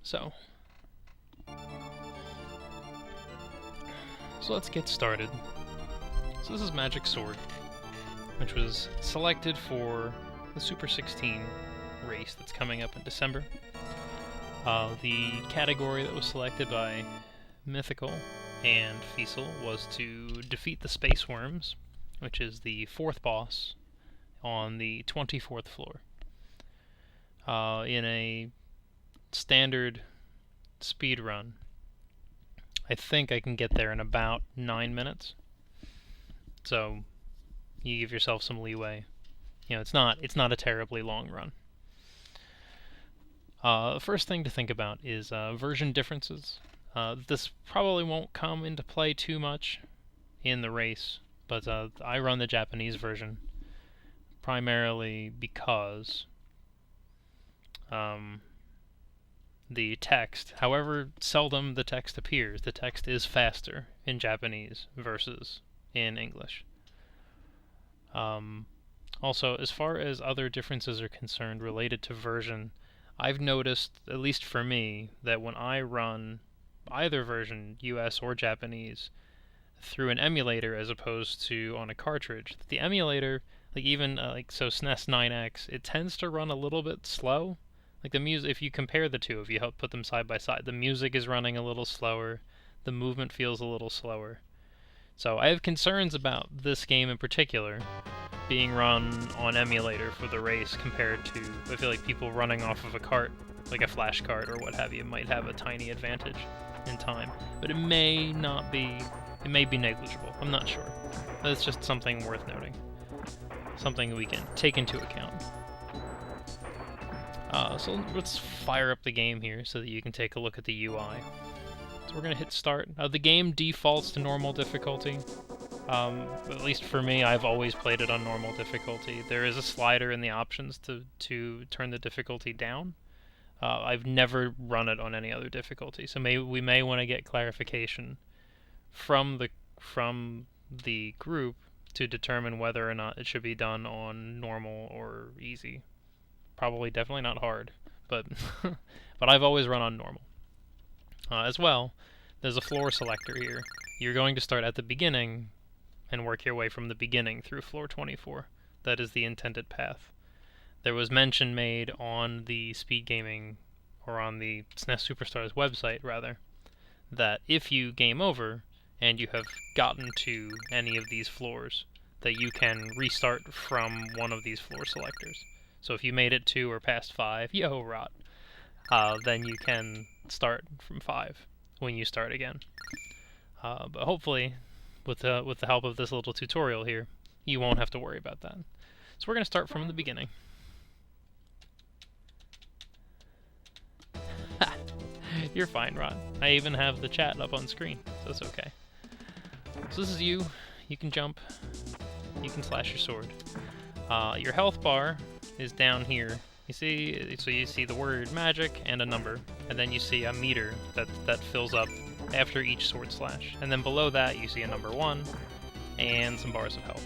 So let's get started. So this is Magic Sword, which was selected for the Super 16 race that's coming up in December. The category that was selected by Mythical and Fiesel was to defeat the Space Worms, which is the 4th boss on the 24th floor. In a standard speed run, I think I can get there in about 9 minutes. So you give yourself some leeway. You know, it's not a terribly long run. The first thing to think about is version differences. This probably won't come into play too much in the race, but I run the Japanese version primarily because the text, however seldom the text appears, the text is faster in Japanese versus in English. Also, as far as other differences are concerned related to version, I've noticed, at least for me, that when I run either version, US or Japanese, through an emulator as opposed to on a cartridge, the emulator, like even so SNES 9X, it tends to run a little bit slow. Like the music, if you compare the two, if you put them side by side, the music is running a little slower, the movement feels a little slower. So I have concerns about this game in particular being run on emulator for the race compared to, I feel like people running off of a cart, like a flash cart or what have you, might have a tiny advantage in time. But it may not be, it may be negligible, I'm not sure. But it's just something worth noting. Something we can take into account. So let's fire up the game here so that you can take a look at the UI. So we're going to hit start. The game defaults to normal difficulty. At least for me, I've always played it on normal difficulty. There is a slider in the options to turn the difficulty down. I've never run it on any other difficulty, so we may want to get clarification from the group to determine whether or not it should be done on normal or easy. Probably definitely not hard, but but I've always run on normal. As well, there's a floor selector here. You're going to start at the beginning and work your way from the beginning through floor 24. That is the intended path. There was mention made on the Speed Gaming, or on the SNES Superstars website, rather, that if you game over and you have gotten to any of these floors, that you can restart from one of these floor selectors. So if you made it 2 or past 5, yo rot, then you can start from 5 when you start again. But hopefully, with the help of this little tutorial here, you won't have to worry about that. So we're going to start from the beginning. You're fine, Rod. I even have the chat up on screen, so it's okay. So this is you. You can jump. You can slash your sword. Your health bar is down here. You see the word magic and a number, and then you see a meter that fills up after each sword slash. And then below that you see a number 1 and some bars of health.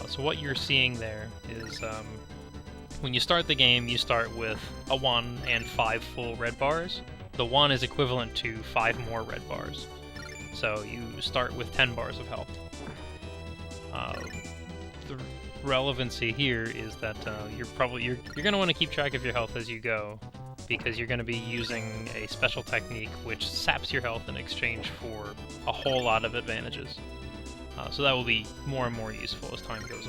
So what you're seeing there is when you start the game, you start with a 1 and 5 full red bars. The 1 is equivalent to 5 more red bars. So you start with 10 bars of health. The relevancy here is that you're going to want to keep track of your health as you go, because you're going to be using a special technique which saps your health in exchange for a whole lot of advantages. So that will be more and more useful as time goes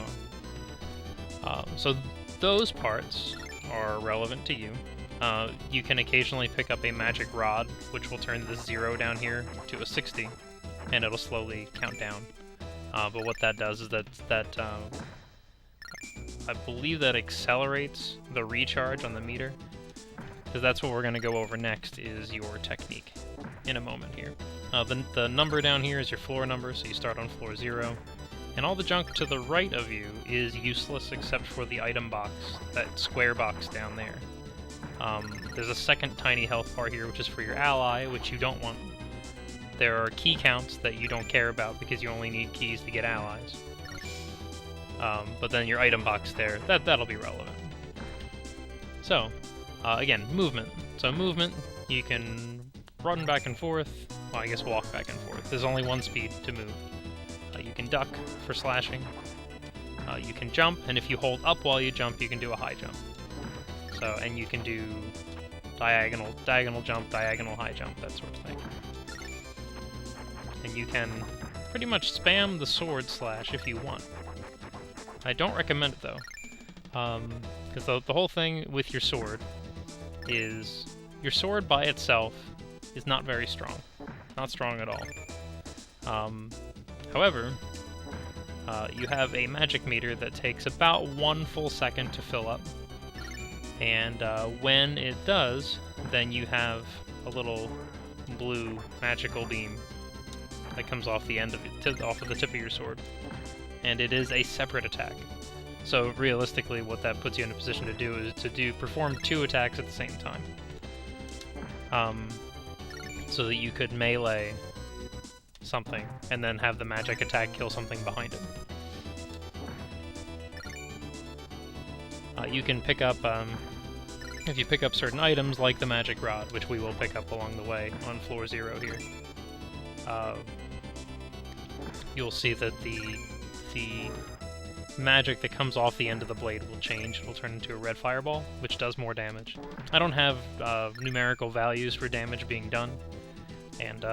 on. So those parts are relevant to you. You can occasionally pick up a magic rod, which will turn this 0 down here to a 60, and it'll slowly count down. But what that does is that I believe that accelerates the recharge on the meter, because that's what we're going to go over next, is your technique in a moment here. The number down here is your floor number, so you start on floor 0. And all the junk to the right of you is useless except for the item box, that square box down there. There's a second tiny health bar here, which is for your ally, which you don't want. There are key counts that you don't care about because you only need keys to get allies. But then your item box there, that'll be relevant. So, again, movement. So movement, you can run back and forth, well, I guess walk back and forth. There's only one speed to move. You can duck for slashing. You can jump, and if you hold up while you jump, you can do a high jump. So, and you can do diagonal jump, diagonal high jump, that sort of thing. And you can pretty much spam the sword slash if you want. I don't recommend it though, because the whole thing with your sword is your sword by itself is not very strong, not strong at all. However, you have a magic meter that takes about 1 full second to fill up, and when it does, then you have a little blue magical beam that comes off the end of it, off of the tip of your sword, and it is a separate attack. So realistically, what that puts you in a position to do is to perform 2 attacks at the same time, so that you could melee something and then have the magic attack kill something behind it. You can pick up, if you pick up certain items like the magic rod, which we will pick up along the way on floor 0 here, you'll see that the magic that comes off the end of the blade will change. It'll turn into a red fireball, which does more damage. I don't have numerical values for damage being done, and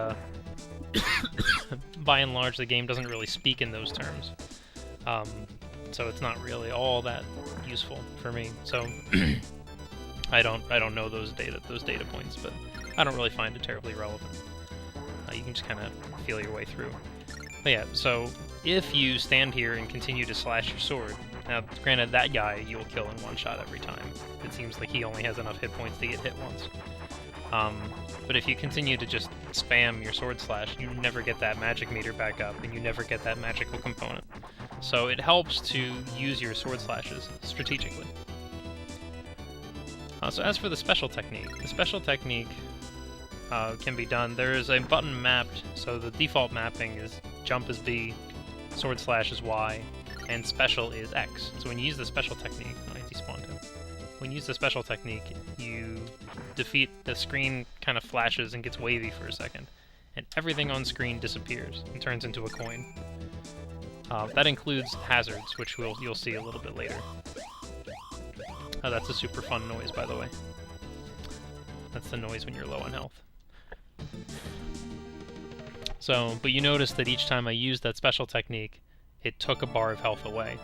by and large the game doesn't really speak in those terms. So it's not really all that useful for me. So I don't know those data points, but I don't really find it terribly relevant. You can just kind of feel your way through. But yeah, so if you stand here and continue to slash your sword, now granted that guy you'll kill in one shot every time. It seems like he only has enough hit points to get hit once. But if you continue to just spam your sword slash, you never get that magic meter back up, and you never get that magical component. So it helps to use your sword slashes strategically. So as for the special technique can be done. There is a button mapped, so the default mapping is jump is B, sword slash is Y, and special is X. So when you use the special technique, when you use the special technique, you defeat, the screen kind of flashes and gets wavy for a second, and everything on screen disappears and turns into a coin. That includes hazards, which you'll see a little bit later. That's a super fun noise, by the way. That's the noise when you're low on health. So, but you notice that each time I used that special technique, it took a bar of health away.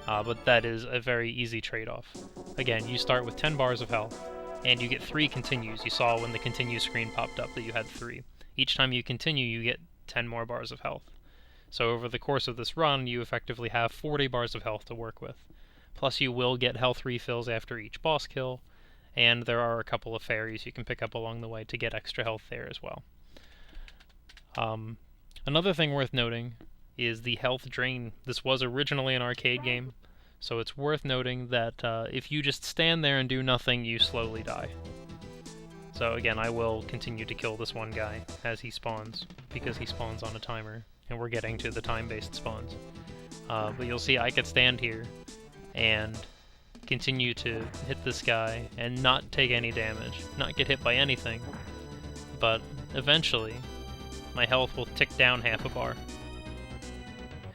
But that is a very easy trade-off. Again, you start with 10 bars of health, and you get 3 continues. You saw when the continue screen popped up that you had 3. Each time you continue, you get 10 more bars of health. So over the course of this run, you effectively have 40 bars of health to work with. Plus you will get health refills after each boss kill, and there are a couple of fairies you can pick up along the way to get extra health there as well. Another thing worth noting is the health drain. This was originally an arcade game, so it's worth noting that if you just stand there and do nothing, you slowly die. So again, I will continue to kill this one guy as he spawns, because he spawns on a timer, and we're getting to the time-based spawns. But you'll see I could stand here and continue to hit this guy and not take any damage, not get hit by anything, but eventually my health will tick down half a bar.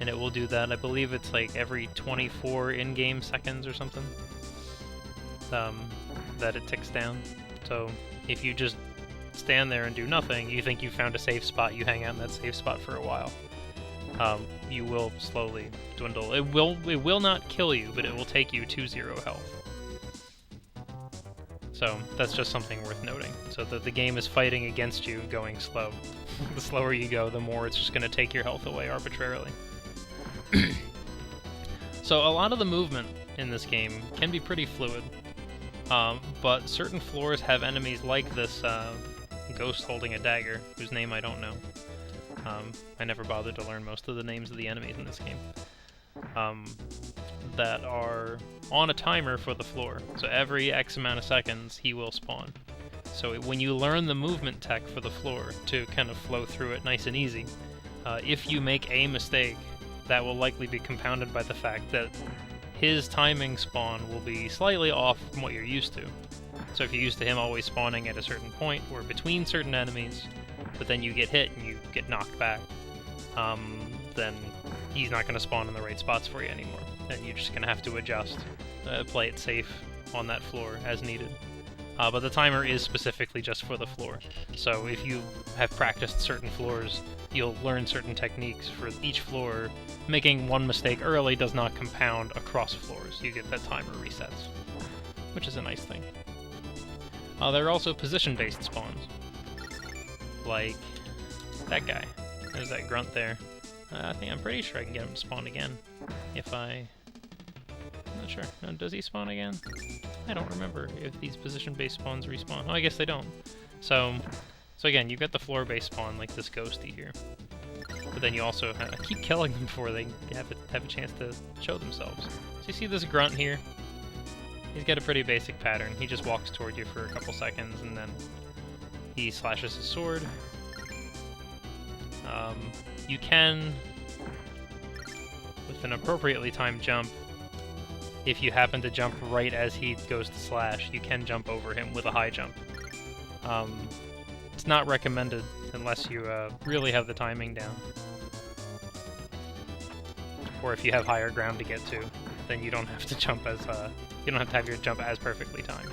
And it will do that, I believe it's like every 24 in-game seconds or something, that it ticks down. So if you just stand there and do nothing, you think you found a safe spot, you hang out in that safe spot for a while. You will slowly dwindle. It will not kill you, but it will take you to 0 health. So that's just something worth noting. So that the game is fighting against you going slow. The slower you go, the more it's just going to take your health away arbitrarily. So a lot of the movement in this game can be pretty fluid, but certain floors have enemies like this ghost holding a dagger, whose name I don't know. I never bothered to learn most of the names of the enemies in this game, that are on a timer for the floor. So every X amount of seconds he will spawn. So when you learn the movement tech for the floor to kind of flow through it nice and easy, if you make a mistake, that will likely be compounded by the fact that his timing spawn will be slightly off from what you're used to. So if you're used to him always spawning at a certain point or between certain enemies, but then you get hit and you get knocked back, then he's not going to spawn in the right spots for you anymore. And you're just going to have to adjust, play it safe on that floor as needed. But the timer is specifically just for the floor. So if you have practiced certain floors, you'll learn certain techniques for each floor. Making one mistake early does not compound across floors. You get that timer resets, which is a nice thing. There are also position-based spawns, like that guy. There's that grunt there. I'm pretty sure I can get him to spawn again if I'm not sure. No, does he spawn again? I don't remember if these position-based spawns respawn. Oh, I guess they don't. So again, you've got the floor-based spawn like this ghosty here, but then you also keep killing them before they have a chance to show themselves. So you see this grunt here? He's got a pretty basic pattern. He just walks toward you for a couple seconds, and then he slashes his sword. You can, with an appropriately timed jump, if you happen to jump right as he goes to slash, you can jump over him with a high jump. It's not recommended unless you really have the timing down. Or if you have higher ground to get to, then you don't have to jump as you don't have to have your jump as perfectly timed.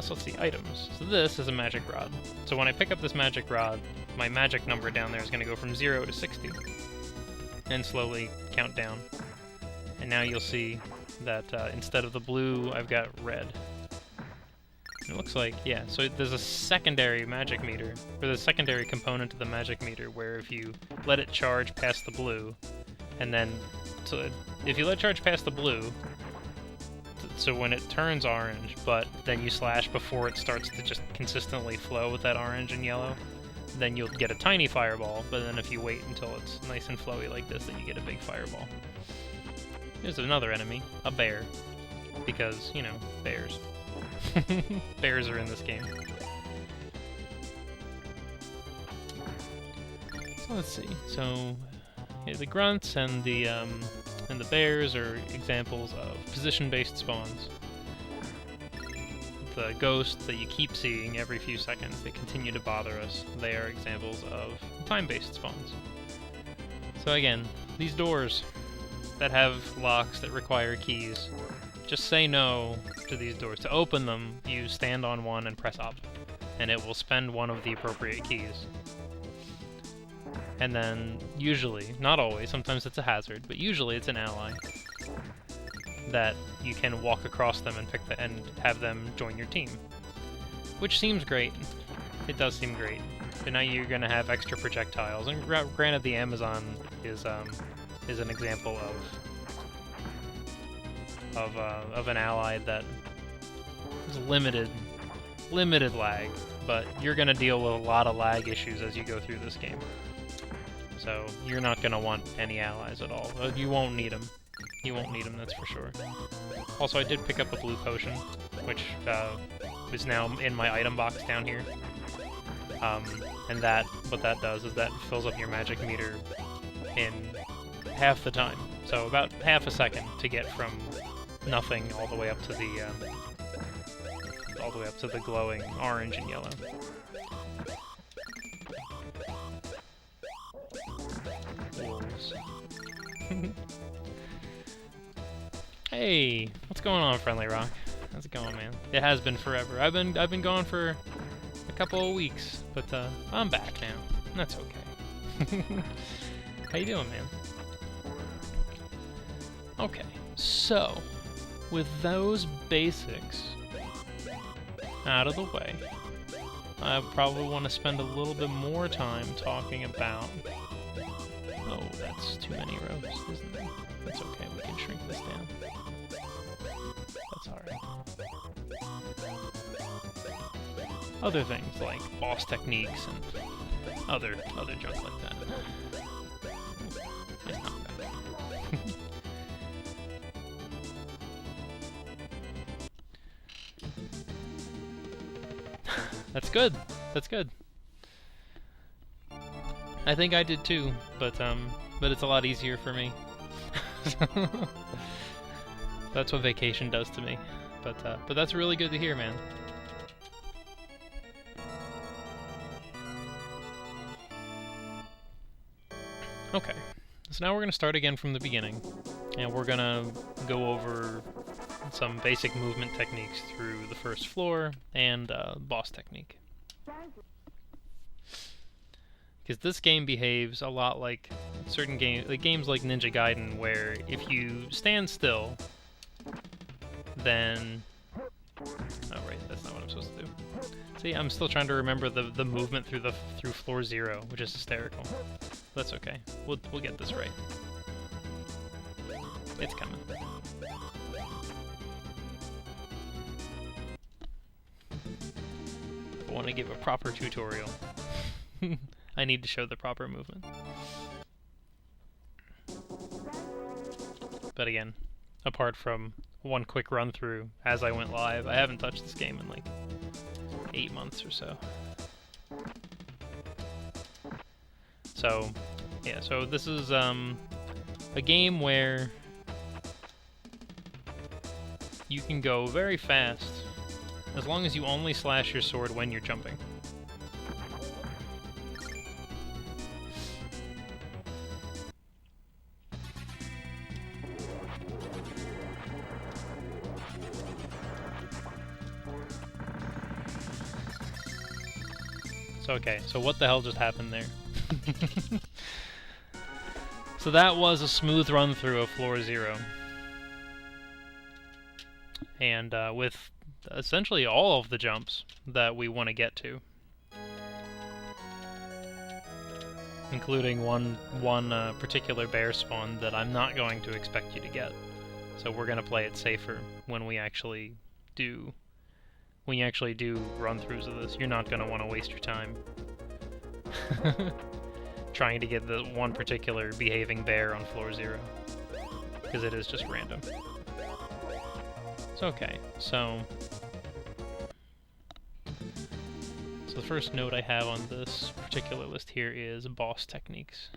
So let's see, items. So this is a magic rod. So when I pick up this magic rod, my magic number down there is going to go from 0 to 60, and slowly count down. And now you'll see that instead of the blue, I've got red. And it looks like, yeah, so there's a secondary magic meter, or the secondary component to the magic meter, where if you let it charge past the blue, and then, so if you let it charge past the blue, so when it turns orange, but then you slash before it starts to just consistently flow with that orange and yellow, then you'll get a tiny fireball, but then if you wait until it's nice and flowy like this, then you get a big fireball. There's another enemy, a bear, because, you know, bears. Bears are in this game. So let's see, so yeah, the grunts and the bears are examples of position-based spawns. The ghosts that you keep seeing every few seconds, they continue to bother us. They are examples of time-based spawns. So again, these doors that have locks that require keys, just say no to these doors. To open them, you stand on one and press up, and it will spend one of the appropriate keys. And then, usually, not always, sometimes it's a hazard, but usually it's an ally that you can walk across them and and have them join your team. Which seems great. It does seem great. But now you're going to have extra projectiles. And granted, the Amazon is an example of an ally that is limited lag, but you're going to deal with a lot of lag issues as you go through this game. So you're not going to want any allies at all. You won't need them. You won't need them, that's for sure. Also, I did pick up a blue potion, which is now in my item box down here. And what that does is that fills up your magic meter in half the time. So about half a second to get from nothing all the way up to the glowing orange and yellow. Wolves. Hey, what's going on, Friendly Rock? How's it going, man? It has been forever. I've been gone for a couple of weeks, but I'm back now. That's okay. How you doing, man? Okay, so with those basics out of the way, I probably want to spend a little bit more time talking about... Oh, that's too many rows, isn't it? That's okay, we can shrink this down. That's alright. Other things like boss techniques and other junk like that. Nice knockback. That's good. That's good. I think I did too, but it's a lot easier for me. That's what vacation does to me. But that's really good to hear, man. Okay, so now we're going to start again from the beginning, and we're going to go over some basic movement techniques through the first floor and boss technique. Because this game behaves a lot like certain games like Ninja Gaiden, where if you stand still, then... Oh right, that's not what I'm supposed to do. See, I'm still trying to remember the movement through floor 0, which is hysterical. That's okay. We'll get this right. It's coming. I want to give a proper tutorial. I need to show the proper movement. But again, apart from one quick run through as I went live, I haven't touched this game in like 8 months or so. So, yeah, so this is a game where you can go very fast as long as you only slash your sword when you're jumping. Okay, so what the hell just happened there? So that was a smooth run through of floor 0. And with essentially all of the jumps that we want to get to. Including one particular bear spawn that I'm not going to expect you to get. So we're going to play it safer when we actually do run-throughs of this. You're not going to want to waste your time trying to get the one particular behaving bear on floor 0, because it is just random. It's okay. So the first note I have on this particular list here is boss techniques.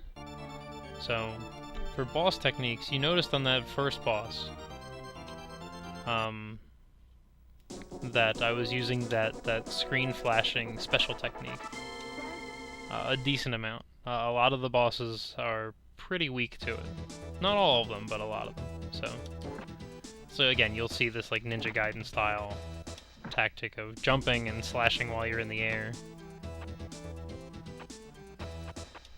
So for boss techniques, you noticed on that first boss that I was using that screen flashing special technique a decent amount. A lot of the bosses are pretty weak to it. Not all of them, but a lot of them. So again, you'll see this like Ninja Gaiden style tactic of jumping and slashing while you're in the air.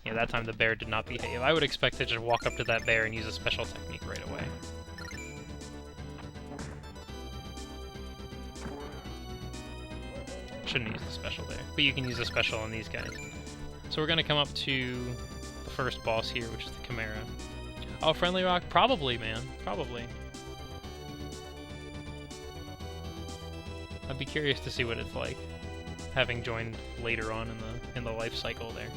Yeah, that time the bear did not behave. I would expect to just walk up to that bear and use a special technique right away. Shouldn't use the special there, but you can use a special on these guys. So we're gonna come up to the first boss here, which is the Chimera. Oh, Friendly Rock? Probably, man. Probably. I'd be curious to see what it's like, having joined later on in the life cycle there.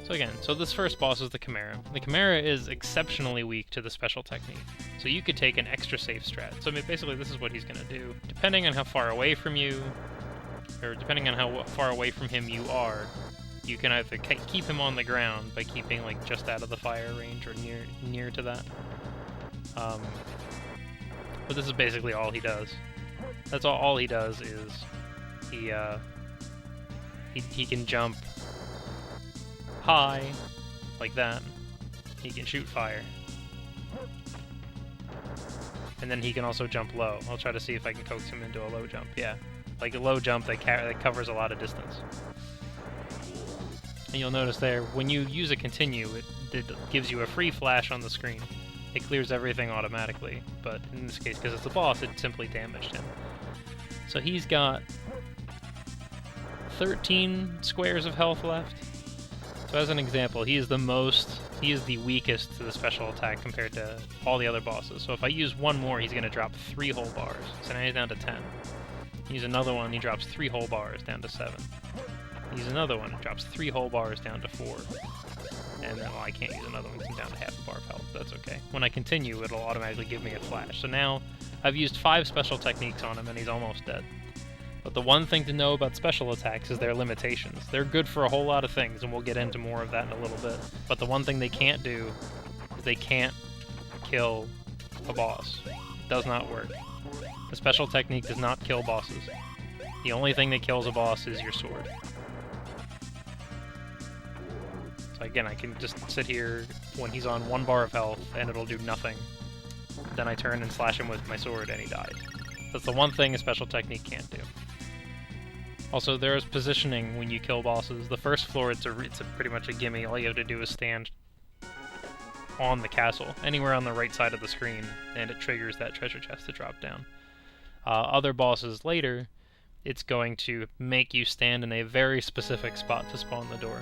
So again, this first boss is the Chimera. The Chimera is exceptionally weak to the special technique, so you could take an extra safe strat. So I mean, basically this is what he's gonna do. Depending on how far away from you, or depending on how far away from him you are, you can either keep him on the ground by keeping like just out of the fire range or near to that. But this is basically all he does. That's all he does is he can jump high like that. He can shoot fire. And then he can also jump low. I'll try to see if I can coax him into a low jump. Yeah, like a low jump that covers a lot of distance. And you'll notice there, when you use a continue, it gives you a free flash on the screen. It clears everything automatically, but in this case, because it's a boss, it simply damaged him. So he's got 13 squares of health left. So as an example, he is the weakest to the special attack compared to all the other bosses. So if I use one more, he's going to drop 3 whole bars. So now he's down to 10. Use another one, he drops 3 whole bars down to 7. Use another one, it drops 3 whole bars down to 4. And then, well, I can't use another one because I'm down to half a bar of health. That's okay. When I continue, it'll automatically give me a flash. So now, I've used 5 special techniques on him and he's almost dead. But the one thing to know about special attacks is their limitations. They're good for a whole lot of things, and we'll get into more of that in a little bit. But the one thing they can't do is they can't kill a boss. does not work. The special technique does not kill bosses. The only thing that kills a boss is your sword. So again, I can just sit here when he's on 1 bar of health, and it'll do nothing. Then I turn and slash him with my sword, and he dies. That's the one thing a special technique can't do. Also, there's positioning when you kill bosses. The first floor, it's pretty much a gimme. All you have to do is stand on the castle, anywhere on the right side of the screen, and it triggers that treasure chest to drop down. Other bosses later, it's going to make you stand in a very specific spot to spawn the door.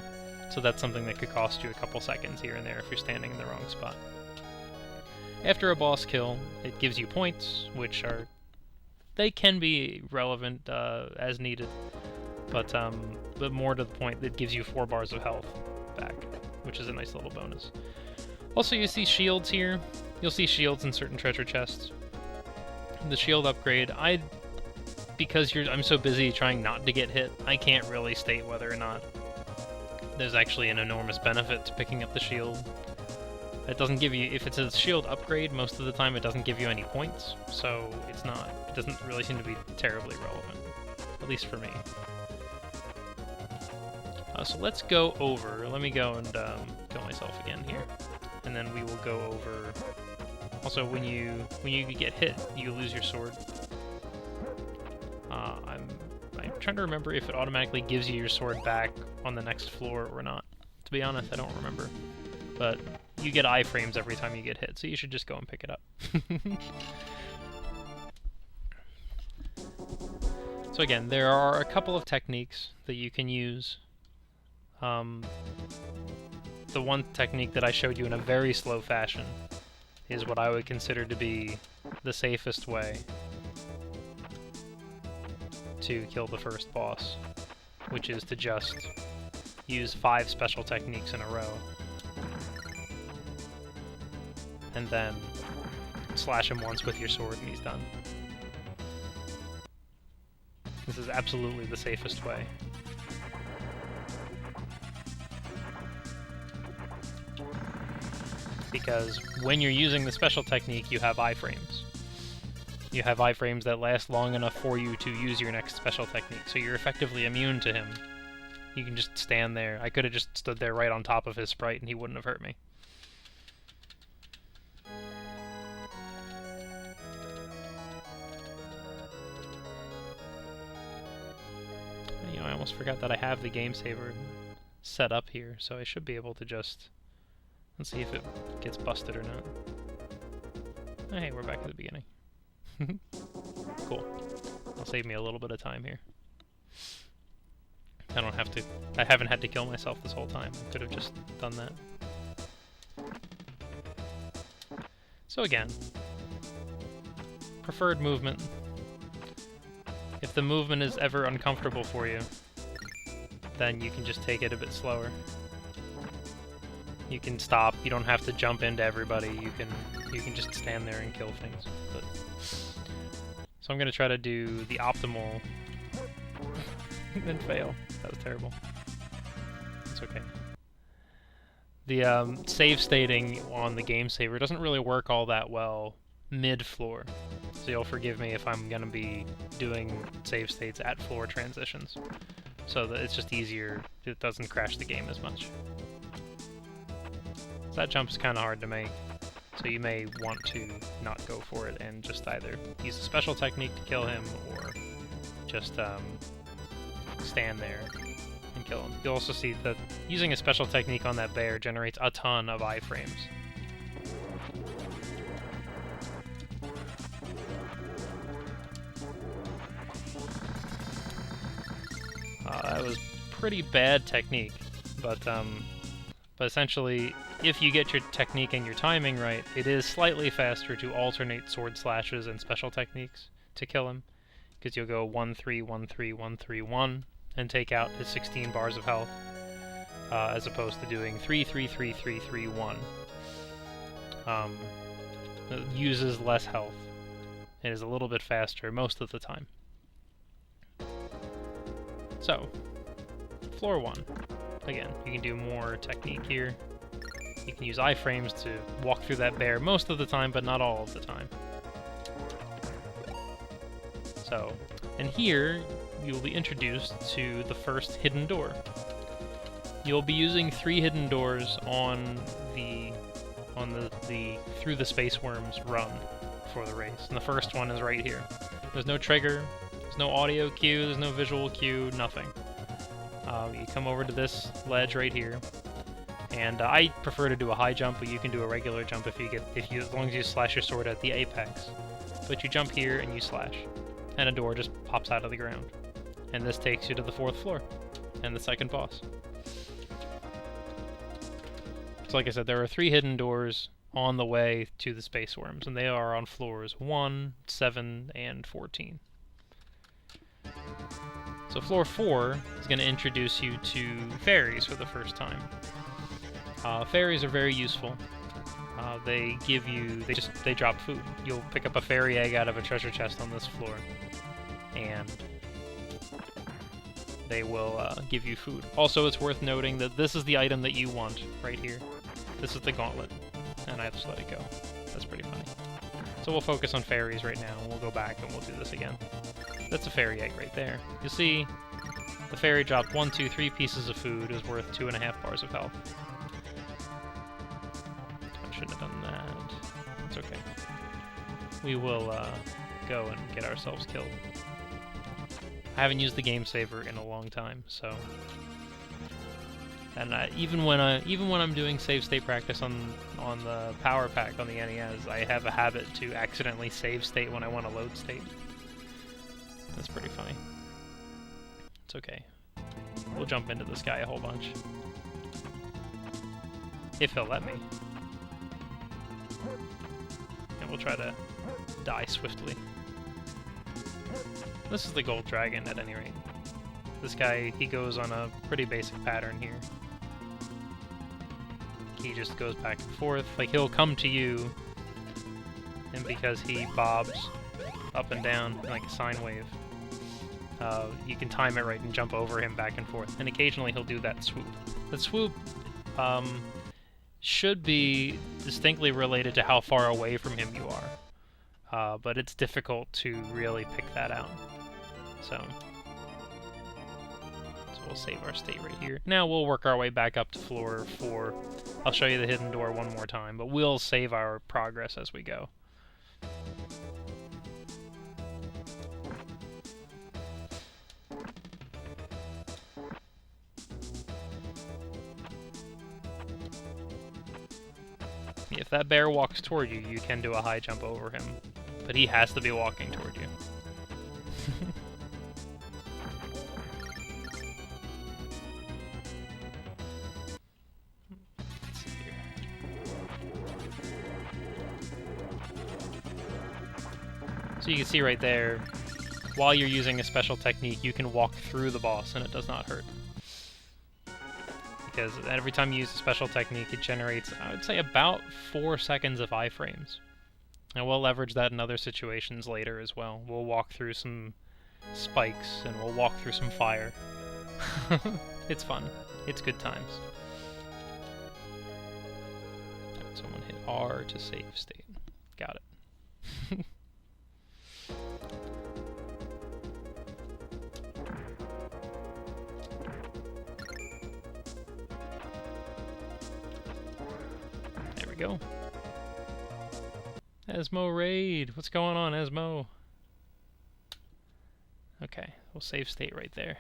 So that's something that could cost you a couple seconds here and there if you're standing in the wrong spot. After a boss kill, it gives you points, which they can be relevant as needed, but more to the point, it gives you 4 bars of health back, which is a nice little bonus. Also, you see shields here. You'll see shields in certain treasure chests. The shield upgrade, because I'm so busy trying not to get hit, I can't really state whether or not there's actually an enormous benefit to picking up the shield. It doesn't give you, if it's a shield upgrade, most of the time it doesn't give you any points, so it doesn't really seem to be terribly relevant, at least for me. So let's go over, let me go and kill myself again here, and then we will go over. Also, when you get hit, you lose your sword. I'm trying to remember if it automatically gives you your sword back on the next floor or not. To be honest, I don't remember. But you get iframes every time you get hit, so you should just go and pick it up. So again, there are a couple of techniques that you can use. The one technique that I showed you in a very slow fashion is what I would consider to be the safest way to kill the first boss, which is to just use 5 special techniques in a row, and then slash him once with your sword and he's done. This is absolutely the safest way. Because when you're using the special technique, you have iframes. You have iframes that last long enough for you to use your next special technique, so you're effectively immune to him. You can just stand there. I could have just stood there right on top of his sprite and he wouldn't have hurt me. You know, I almost forgot that I have the game saver set up here, so I should be able to just... Let's see if it gets busted or not. Oh, hey, we're back at the beginning. Cool. That'll save me a little bit of time here. I haven't had to kill myself this whole time. I could have just done that. So again, preferred movement. If the movement is ever uncomfortable for you, then you can just take it a bit slower. You can stop. You don't have to jump into everybody. You can just stand there and kill things. But so I'm gonna try to do the optimal and fail. That was terrible. It's okay. The save stating on the game saver doesn't really work all that well mid-floor. So you'll forgive me if I'm gonna be doing save states at floor transitions. So that it's just easier. It doesn't crash the game as much. So that jump is kind of hard to make, so you may want to not go for it and just either use a special technique to kill him, or just stand there and kill him. You'll also see that using a special technique on that bear generates a ton of iframes. That was pretty bad technique, but essentially, if you get your technique and your timing right, it is slightly faster to alternate sword slashes and special techniques to kill him, because you'll go 1-3, 1-3, 1-3, 1, and take out his 16 bars of health, as opposed to doing 3-3-3-3-3-1. It uses less health. It is a little bit faster most of the time. So, floor 1. Again, you can do more technique here. You can use iframes to walk through that bear most of the time, but not all of the time. So, and here you'll be introduced to the first hidden door. You'll be using 3 hidden doors on the through the Space Worms run for the race, and the first one is right here. There's no trigger, there's no audio cue, there's no visual cue, nothing. You come over to this ledge right here, and I prefer to do a high jump, but you can do a regular jump as long as you slash your sword at the apex. But you jump here and you slash, and a door just pops out of the ground, and this takes you to the 4th floor and the second boss. So like I said, there are 3 hidden doors on the way to the Space Worms, and they are on floors 1, 7, and 14. So floor 4 is going to introduce you to fairies for the first time. Fairies are very useful. They drop food. You'll pick up a fairy egg out of a treasure chest on this floor, and they will give you food. Also, it's worth noting that this is the item that you want right here. This is the gauntlet, and I just let it go. That's pretty funny. So we'll focus on fairies right now, and we'll go back and we'll do this again. That's a fairy egg right there. You'll see the fairy dropped 1, 2, 3 pieces of food is worth 2.5 bars of health. I shouldn't have done that. It's okay. We will go and get ourselves killed. I haven't used the game saver in a long time, so. And even when I'm doing save state practice on the Power Pack on the NES, I have a habit to accidentally save state when I want to load state. That's pretty funny. It's okay. We'll jump into this guy a whole bunch. If he'll let me. And we'll try to die swiftly. This is the Gold Dragon at any rate. This guy, he goes on a pretty basic pattern here. He just goes back and forth. Like, he'll come to you, and because he bobs up and down like a sine wave, you can time it right and jump over him back and forth. And occasionally he'll do that swoop. The swoop should be distinctly related to how far away from him you are. But it's difficult to really pick that out. So we'll save our state right here. Now we'll work our way back up to floor 4. I'll show you the hidden door one more time, but we'll save our progress as we go. If that bear walks toward you, you can do a high jump over him, but he has to be walking toward you. So you can see right there, while you're using a special technique, you can walk through the boss and it does not hurt. Because every time you use a special technique, it generates, I would say, about 4 seconds of iframes. And we'll leverage that in other situations later as well. We'll walk through some spikes and we'll walk through some fire. It's fun. It's good times. Someone hit R to save state. Got it. Go. Esmo raid. What's going on, Esmo? Okay, we'll save state right there.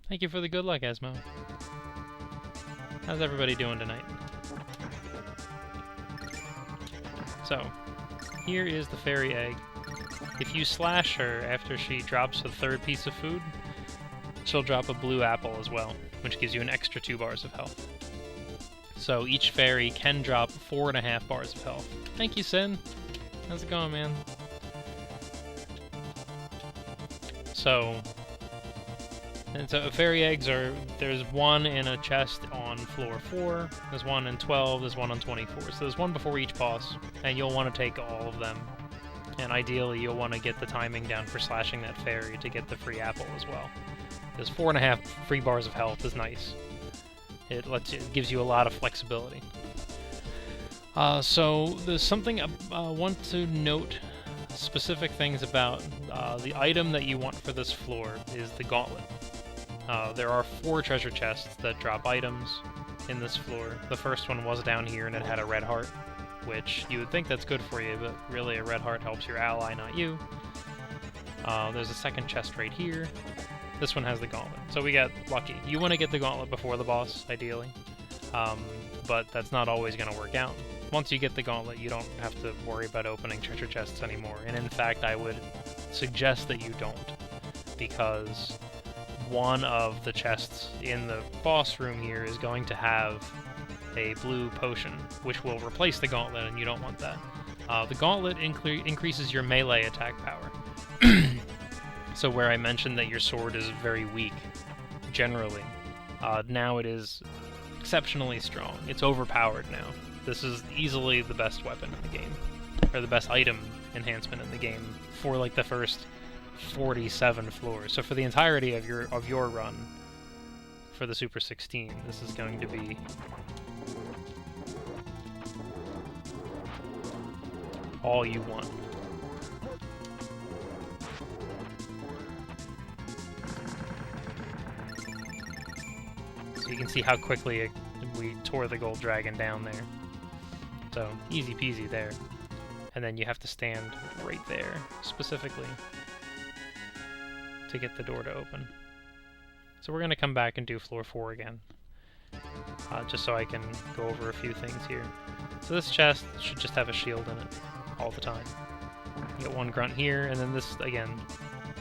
Thank you for the good luck, Esmo. How's everybody doing tonight? So, here is the fairy egg. If you slash her after she drops the 3rd piece of food, she'll drop a blue apple as well, which gives you an extra 2 bars of health. So each fairy can drop 4.5 bars of health. Thank you, Sin. How's it going, man? So fairy eggs are, there's one in a chest on floor 4, there's one in 12, there's one on 24. So there's one before each boss, and you'll want to take all of them. And ideally, you'll want to get the timing down for slashing that fairy to get the free apple as well. Because 4.5 free bars of health is nice. It gives you a lot of flexibility. So there's something I want to note specific things about the item that you want for this floor is the gauntlet. There are 4 treasure chests that drop items in this floor. The first one was down here and it had a red heart, which you would think that's good for you, but really a red heart helps your ally, not you. There's a second chest right here. This one has the gauntlet, so we got lucky. You want to get the gauntlet before the boss, ideally, but that's not always going to work out. Once you get the gauntlet, you don't have to worry about opening treasure chests anymore, and in fact, I would suggest that you don't, because one of the chests in the boss room here is going to have a blue potion, which will replace the gauntlet, and you don't want that. The gauntlet increases your melee attack power. So where I mentioned that your sword is very weak, generally, now it is exceptionally strong. It's overpowered now. This is easily the best weapon in the game, or the best item enhancement in the game for like the first 47 floors. So for the entirety of your run for the Super 16, this is going to be all you want. So you can see how quickly we tore the gold dragon down there. So easy peasy there. And then you have to stand right there, specifically, to get the door to open. So we're going to come back and do floor 4 again, just so I can go over a few things here. So this chest should just have a shield in it all the time. You get 1 grunt here, and then this, again,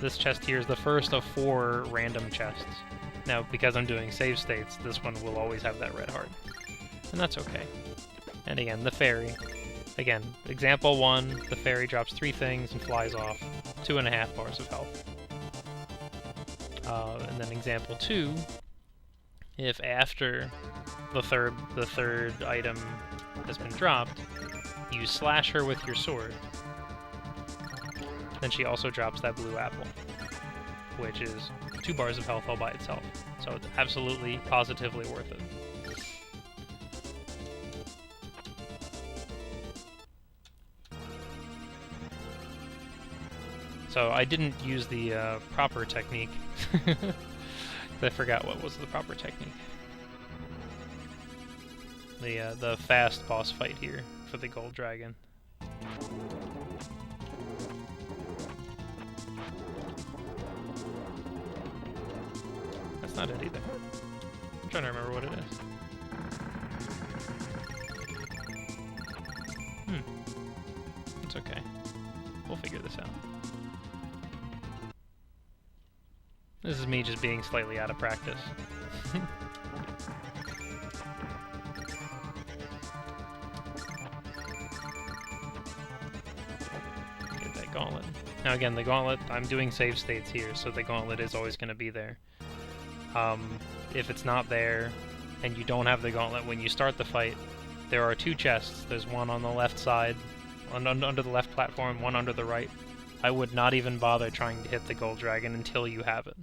this chest here is the first of 4 random chests. Now, because I'm doing save states, this one will always have that red heart, and that's okay. And again, the fairy. Again, example 1, the fairy drops 3 things and flies off, 2.5 bars of health. And then example 2, if after the third item has been dropped, you slash her with your sword, then she also drops that blue apple, which is 2 bars of health all by itself. So it's absolutely, positively worth it. So I didn't use the proper technique. I forgot what was the proper technique. The fast boss fight here for the gold dragon. That's not it either. I'm trying to remember what it is. It's okay. We'll figure this out. This is me just being slightly out of practice. Get that gauntlet. Now again, the gauntlet, I'm doing save states here, so the gauntlet is always going to be there. If it's not there, and you don't have the gauntlet when you start the fight, there are 2 chests. There's one on the left side, under the left platform, one under the right. I would not even bother trying to hit the gold dragon until you have it.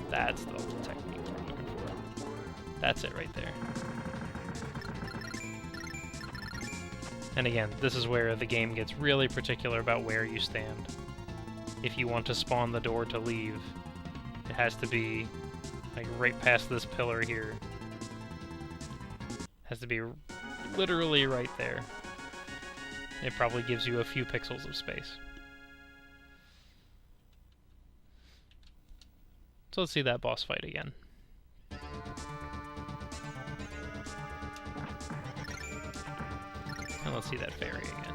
That's the technique we're looking for. That's it right there. And again, this is where the game gets really particular about where you stand. If you want to spawn the door to leave, it has to be like right past this pillar here. It has to be literally right there. It probably gives you a few pixels of space. So let's see that boss fight again. And let's see that fairy again.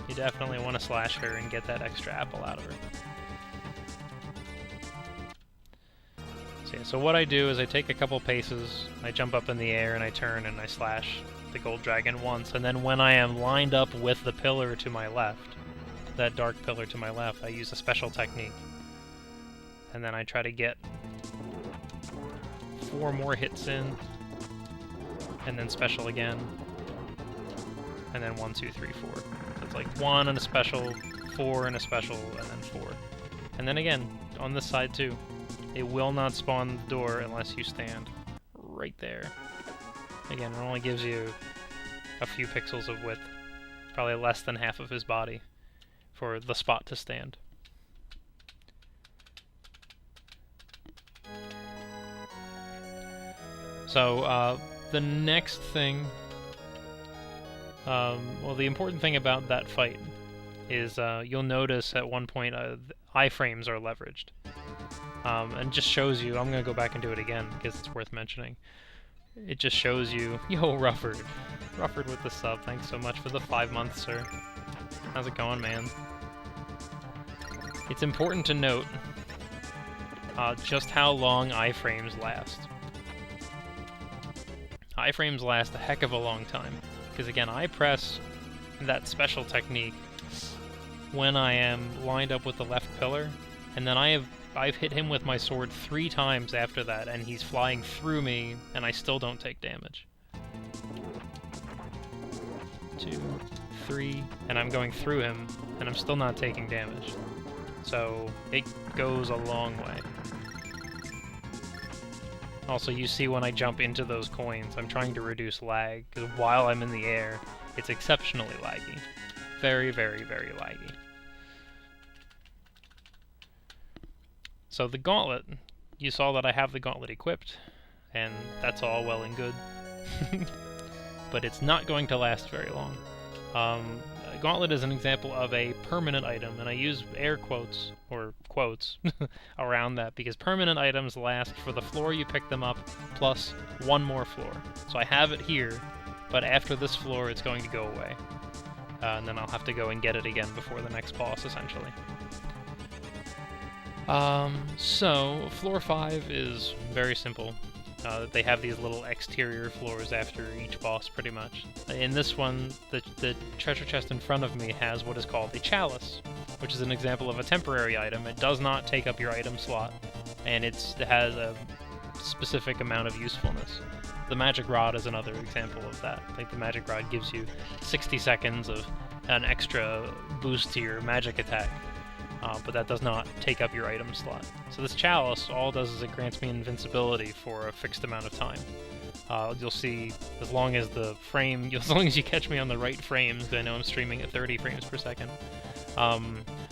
You definitely want to slash her and get that extra apple out of her. So what I do is I take a couple paces, I jump up in the air and I turn and I slash the gold dragon once, and then when I am lined up with the pillar to my left, that dark pillar to my left, I use a special technique. And then I try to get 4 more hits in, and then special again, and then 1, 2, 3, 4. So it's like 1 and a special, 4 and a special, and then 4. And then again, on this side too. It will not spawn the door unless you stand right there. Again, it only gives you a few pixels of width. Probably less than half of his body for the spot to stand. So, the next thing... well, the important thing about that fight is you'll notice at one point iframes are leveraged. And just shows you... I'm going to go back and do it again because it's worth mentioning. It just shows you... Yo, Rufford. Rufford with the sub. Thanks so much for the 5 months, sir. How's it going, man? It's important to note just how long iframes last. Iframes last a heck of a long time. Because again, I press that special technique when I am lined up with the left pillar, and then I've hit him with my sword 3 times after that, and he's flying through me, and I still don't take damage. 2, 3, and I'm going through him, and I'm still not taking damage. So it goes a long way. Also, you see when I jump into those coins, I'm trying to reduce lag, because while I'm in the air, it's exceptionally laggy. Very, very, very laggy. So the gauntlet, you saw that I have the gauntlet equipped, and that's all well and good. But it's not going to last very long. Gauntlet is an example of a permanent item, and I use air quotes, or quotes, around that, because permanent items last for the floor you pick them up, plus 1 more floor. So I have it here, but after this floor it's going to go away. And then I'll have to go and get it again before the next boss, essentially. So, floor 5 is very simple. They have these little exterior floors after each boss, pretty much. In this one, the treasure chest in front of me has what is called a chalice, which is an example of a temporary item. It does not take up your item slot, and it has a specific amount of usefulness. The magic rod is another example of that. Like, the magic rod gives you 60 seconds of an extra boost to your magic attack. But that does not take up your item slot. So this chalice, all it does is it grants me invincibility for a fixed amount of time. You'll see, as long as as long as you catch me on the right frames, because I know I'm streaming at 30 frames per second,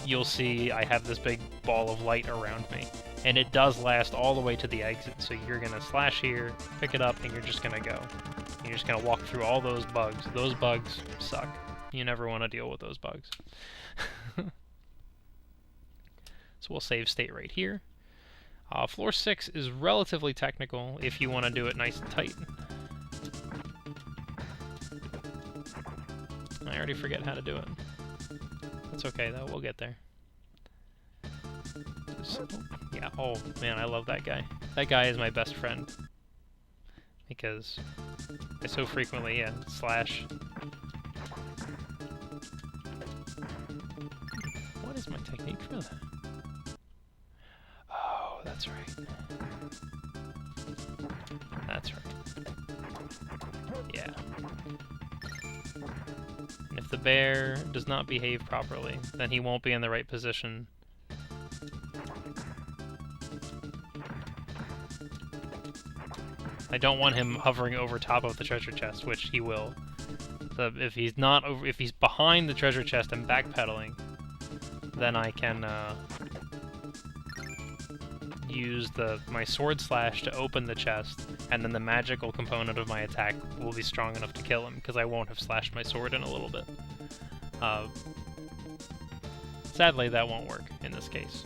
you'll see I have this big ball of light around me. And it does last all the way to the exit, so you're gonna slash here, pick it up, and you're just gonna go. And you're just gonna walk through all those bugs. Those bugs suck. You never want to deal with those bugs. So we'll save state right here. Floor 6 is relatively technical if you want to do it nice and tight. I already forget how to do it. That's okay though, we'll get there. Yeah, oh man, I love that guy. That guy is my best friend. Because I so frequently, slash. What is my technique for that? That's right. That's right. Yeah. And if the bear does not behave properly, then he won't be in the right position. I don't want him hovering over top of the treasure chest, which he will. So if he's not over, if he's behind the treasure chest and backpedaling, then I can use my sword slash to open the chest, and then the magical component of my attack will be strong enough to kill him, because I won't have slashed my sword in a little bit. Sadly, that won't work in this case.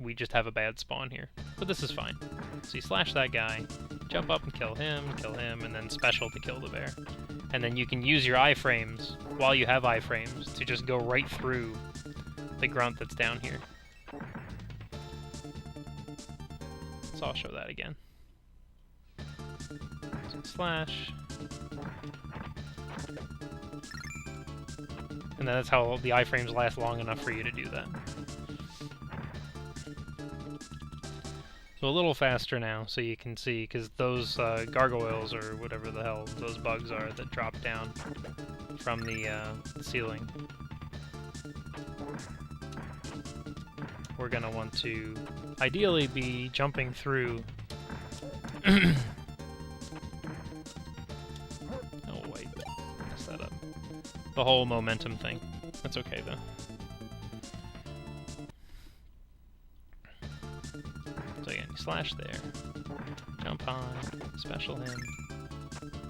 We just have a bad spawn here, but this is fine. So you slash that guy, jump up and kill him, and then special to kill the bear. And then you can use your iframes, while you have iframes, to just go right through the grunt that's down here. So I'll show that again. So slash. And then that's how the iframes last long enough for you to do that. So a little faster now, so you can see, because those gargoyles, or whatever the hell those bugs are that drop down from the ceiling, we're going to want to ideally be jumping through the whole momentum thing. That's okay, though. So again, you slash there, jump high, special him,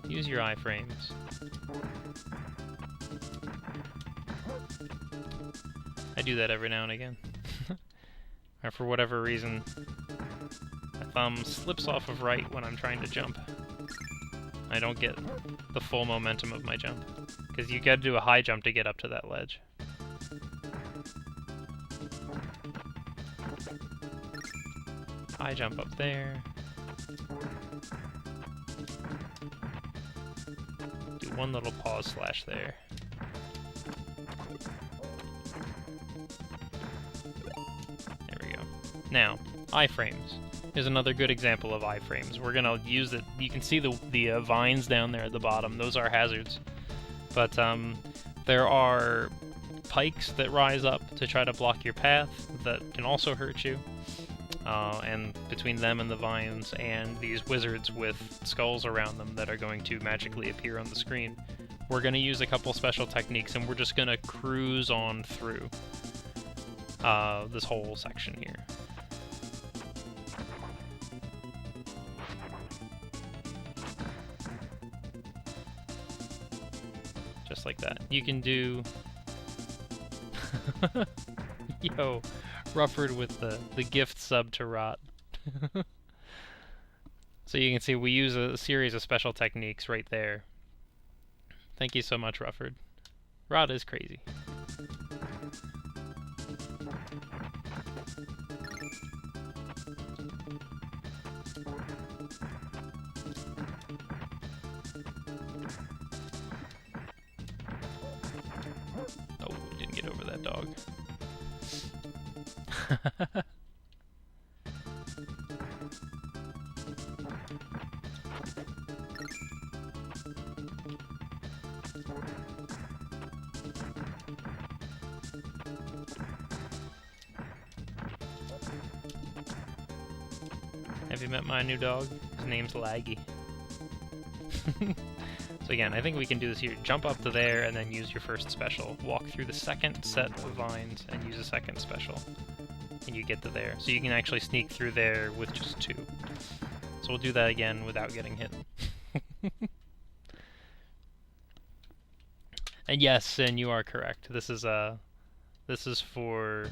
use your iframes. I do that every now and again. Or for whatever reason, my thumb slips off of right when I'm trying to jump. I don't get the full momentum of my jump, because you gotta do a high jump to get up to that ledge. High jump up there. Do one little pause slash there. There we go. Now, iframes is another good example of iframes. We're gonna use it. You can see the vines down there at the bottom. Those are hazards. But there are pikes that rise up to try to block your path that can also hurt you. And between them and the vines and these wizards with skulls around them that are going to magically appear on the screen, we're going to use a couple special techniques, and we're just going to cruise on through this whole section here. Just like that. You can do... Yo, Rufford with the gift sub to Rot. So you can see we use a series of special techniques right there. Thank you so much, Rufford. Rot is crazy. Oh, we didn't get over that dog. Have you met my new dog? His name's Laggy. So again, I think we can do this here. Jump up to there and then use your first special. Walk through the second set of vines and use a second special. And you get to there. So you can actually sneak through there with just 2. So we'll do that again without getting hit. And yes, Sin, you are correct. This is for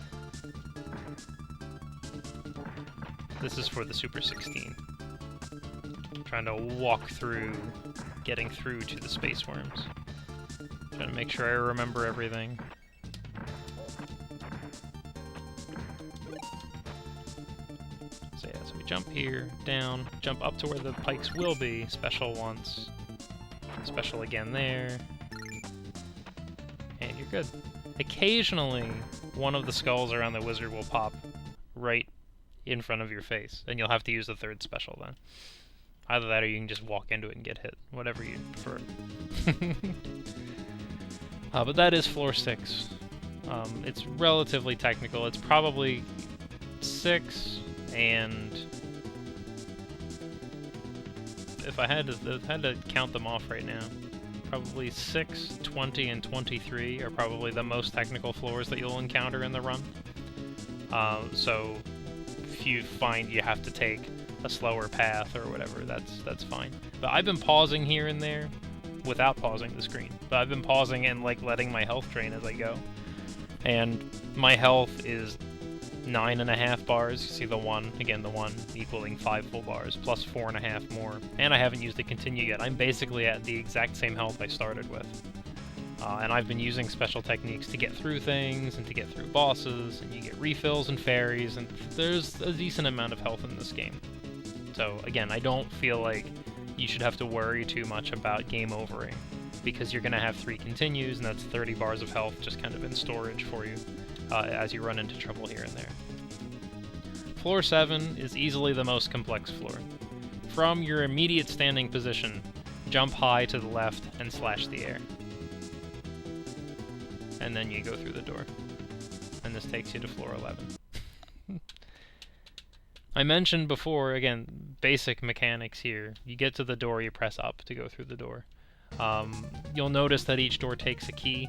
the Super 16. Trying to walk through, getting through to the space worms. Trying to make sure I remember everything. So yeah, so we jump here, down, jump up to where the pikes will be, special once, special again there, and you're good. Occasionally, one of the skulls around the wizard will pop right in front of your face, and you'll have to use the third special then. Either that or you can just walk into it and get hit, whatever you prefer. But that is floor 6. It's relatively technical. It's probably 6, and if I had to count them off right now, probably 6, 20, and 23 are probably the most technical floors that you'll encounter in the run. So if you find you have to take a slower path or whatever, that's fine. But I've been pausing here and there without pausing the screen. But I've been pausing and like letting my health drain as I go. And my health is 9.5 bars. You see the 1, again the 1 equaling 5 full bars, plus 4.5 more. And I haven't used the continue yet. I'm basically at the exact same health I started with. And I've been using special techniques to get through things and to get through bosses, and you get refills and fairies, and there's a decent amount of health in this game. So again, I don't feel like you should have to worry too much about game overing, because you're going to have 3 continues, and that's 30 bars of health just kind of in storage for you as you run into trouble here and there. Floor 7 is easily the most complex floor. From your immediate standing position, jump high to the left and slash the air. And then you go through the door. And this takes you to floor 11. I mentioned before, again, basic mechanics here. You get to the door, you press up to go through the door. You'll notice that each door takes a key,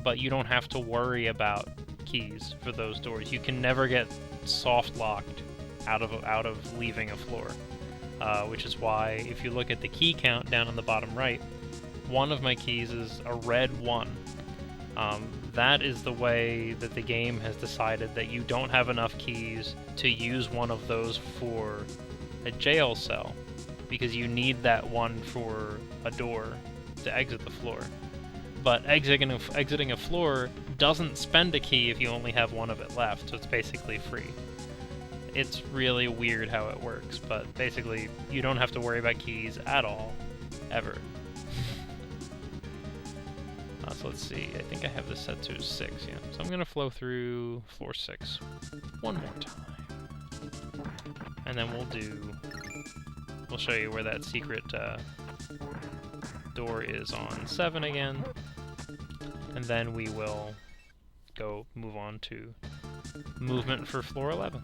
but you don't have to worry about keys for those doors. You can never get soft locked out of leaving a floor, which is why if you look at the key count down on the bottom right, one of my keys is a red 1. That is the way that the game has decided that you don't have enough keys to use one of those for a jail cell, because you need that one for a door to exit the floor. But exiting a floor doesn't spend a key if you only have one of it left, so it's basically free. It's really weird how it works, but basically you don't have to worry about keys at all, ever. So let's see, I think I have this set to 6, yeah. So I'm going to flow through floor 6 one more time. And then we'll show you where that secret door is on 7 again. And then we will move on to movement for floor 11.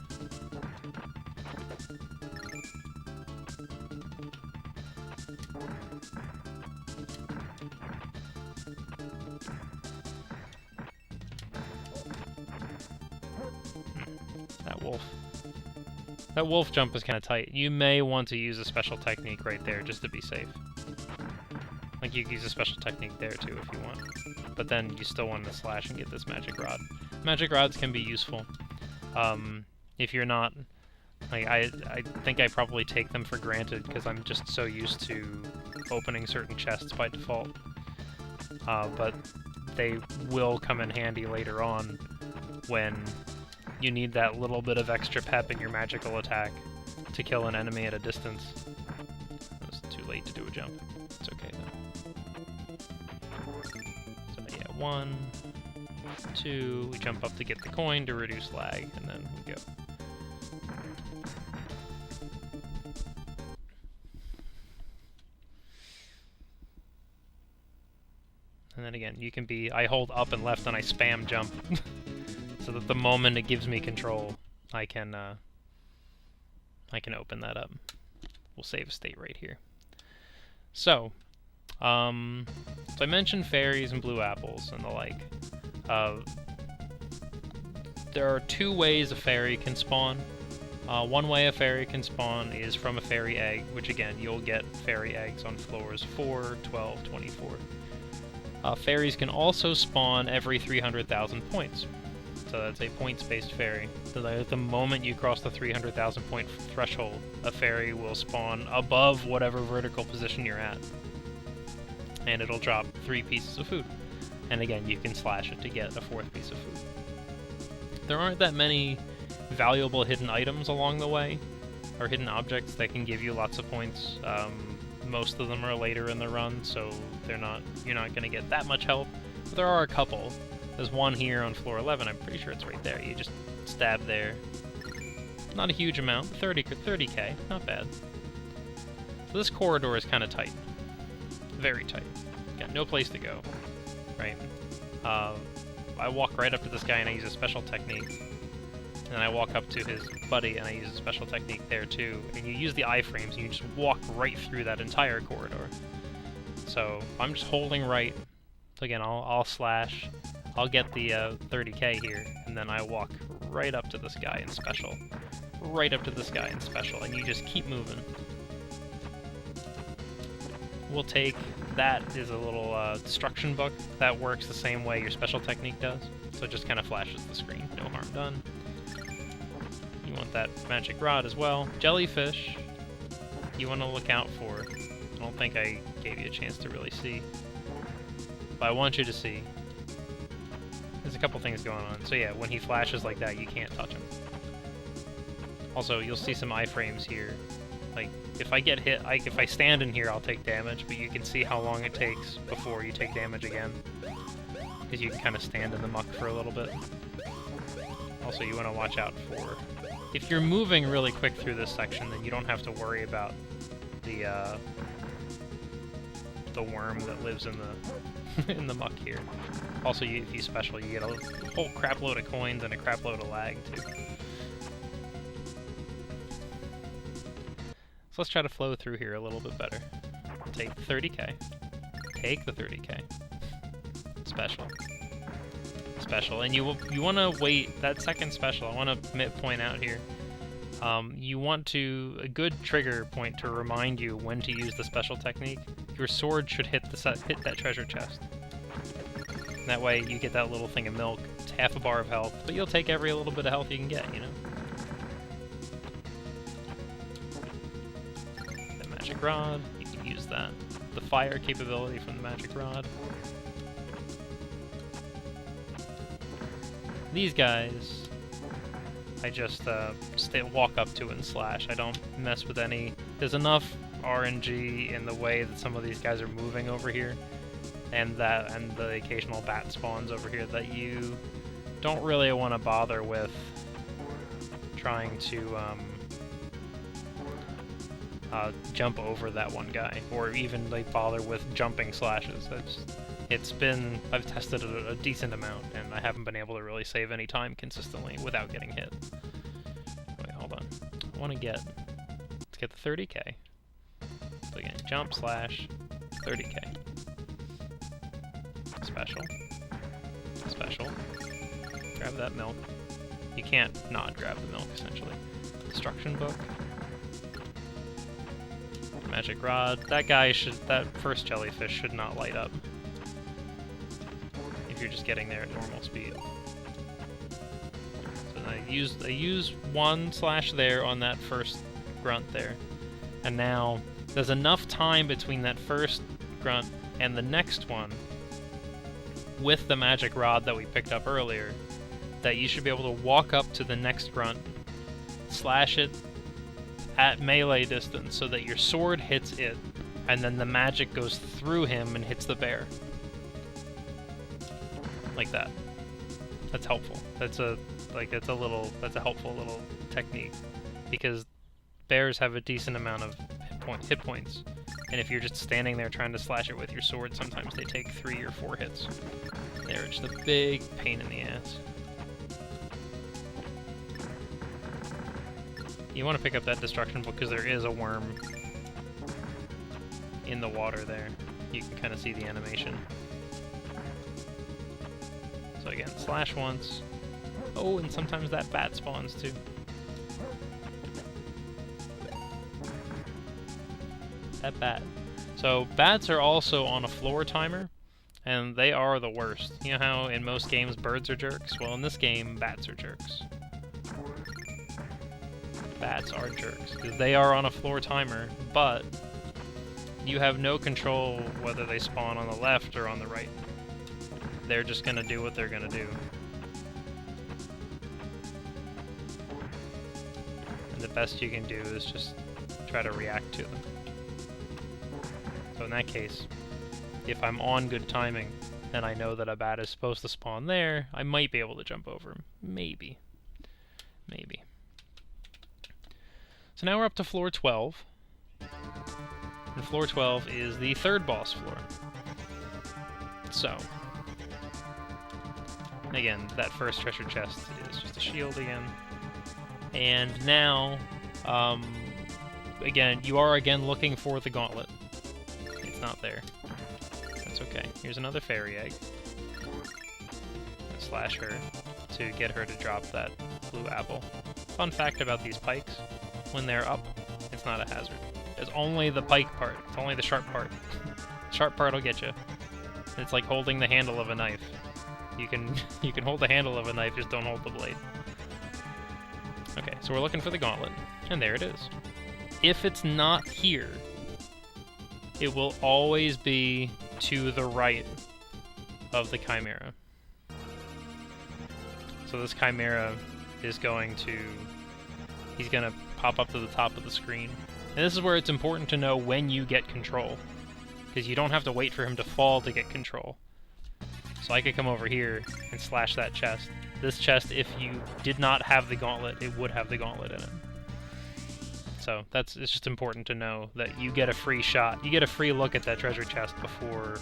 That wolf jump is kind of tight. You may want to use a special technique right there just to be safe. Like, you can use a special technique there too if you want. But then you still want to slash and get this magic rod. Magic rods can be useful. If you're not... Like, I think I probably take them for granted because I'm just so used to opening certain chests by default. But they will come in handy later on when you need that little bit of extra pep in your magical attack to kill an enemy at a distance. It was too late to do a jump. It's okay though. So yeah, 1, 2, we jump up to get the coin to reduce lag, and then we go. And then again, you can be, I hold up and left and I spam jump. So that the moment it gives me control, I can open that up. We'll save a state right here. So I mentioned fairies and blue apples and the like. There are 2 ways a fairy can spawn. One way a fairy can spawn is from a fairy egg, which again, you'll get fairy eggs on floors 4, 12, 24. Fairies can also spawn every 300,000 points. So that's a points-based fairy. So that at the moment you cross the 300,000 point threshold, a fairy will spawn above whatever vertical position you're at. And it'll drop 3 pieces of food. And again, you can slash it to get a 4th piece of food. There aren't that many valuable hidden items along the way, or hidden objects that can give you lots of points. Most of them are later in the run, so you're not going to get that much help. But there are a couple. There's one here on floor 11, I'm pretty sure it's right there. You just stab there. Not a huge amount, 30k, not bad. So this corridor is kind of tight. Very tight. Got no place to go, right? I walk right up to this guy and I use a special technique. And then I walk up to his buddy and I use a special technique there too. And you use the iframes and you just walk right through that entire corridor. So I'm just holding right. So again, I'll slash. I'll get the 30k here, and then I walk right up to this guy in special. Right up to this guy in special, and you just keep moving. We'll take... That is a little destruction book. That works the same way your special technique does. So it just kind of flashes the screen. No harm done. You want that magic rod as well. Jellyfish, you want to look out for. I don't think I gave you a chance to really see. But I want you to see. There's a couple things going on. So yeah, when he flashes like that, you can't touch him. Also, you'll see some iframes here. Like, if I get hit, if I stand in here, I'll take damage, but you can see how long it takes before you take damage again. Because you can kind of stand in the muck for a little bit. Also, you want to watch out for... If you're moving really quick through this section, then you don't have to worry about the worm that lives in the in the muck here. Also, if you special, you get a whole crap load of coins and a crap load of lag, too. So let's try to flow through here a little bit better. Take 30k. take the 30k. Special. Special. And you want to wait that second special. I want to point out here. You want a good trigger point to remind you when to use the special technique. Your sword should hit that treasure chest. That way you get that little thing of milk. It's half a bar of health, but you'll take every little bit of health you can get, you know? The magic rod, you can use that. The fire capability from the magic rod. These guys, I just walk up to and slash. I don't mess with any. There's enough RNG in the way that some of these guys are moving over here, and the occasional bat spawns over here that you don't really want to bother with trying to jump over that one guy, or even like bother with jumping slashes. I've tested it a decent amount, and I haven't been able to really save any time consistently without getting hit. Wait, hold on. I want to let's get the 30k. So again, jump slash 30k. Special. Special. Grab that milk. You can't not grab the milk, essentially. Destruction book. Magic rod. That first jellyfish should not light up if you're just getting there at normal speed. So I use one slash there on that first grunt there. And now there's enough time between that first grunt and the next one with the magic rod that we picked up earlier that you should be able to walk up to the next grunt, slash it at melee distance so that your sword hits it, and then the magic goes through him and hits the bear. Like that. That's helpful. That's a helpful little technique, because bears have a decent amount of hit points, and if you're just standing there trying to slash it with your sword, sometimes they take 3 or 4 hits. They're just a big pain in the ass. You want to pick up that destruction book because there is a worm in the water there. You can kind of see the animation. So again, slash once. Oh, and sometimes that bat spawns too. That bat. So bats are also on a floor timer, and they are the worst. You know how in most games birds are jerks? Well, in this game, bats are jerks. Bats are jerks, because they are on a floor timer, but you have no control whether they spawn on the left or on the right. They're just going to do what they're going to do. And the best you can do is just try to react to them. So in that case, if I'm on good timing, and I know that a bat is supposed to spawn there, I might be able to jump over him. Maybe. Maybe. So now we're up to floor 12. And floor 12 is the third boss floor. So, again, that first treasure chest is just a shield again. And now, again, you are again looking for the gauntlet. It's not there. That's okay. Here's another fairy egg. Slash her to get her to drop that blue apple. Fun fact about these pikes. When they're up, it's not a hazard. It's only the pike part. It's only the sharp part. Sharp part will get you. It's like holding the handle of a knife. You can hold the handle of a knife, just don't hold the blade. Okay, so we're looking for the gauntlet, and there it is. If it's not here, it will always be to the right of the Chimera. So this Chimera is he's going to pop up to the top of the screen. And this is where it's important to know when you get control, because you don't have to wait for him to fall to get control. So I could come over here and slash that chest. This chest, if you did not have the gauntlet, it would have the gauntlet in it. So it's just important to know that you get a free shot. You get a free look at that treasure chest before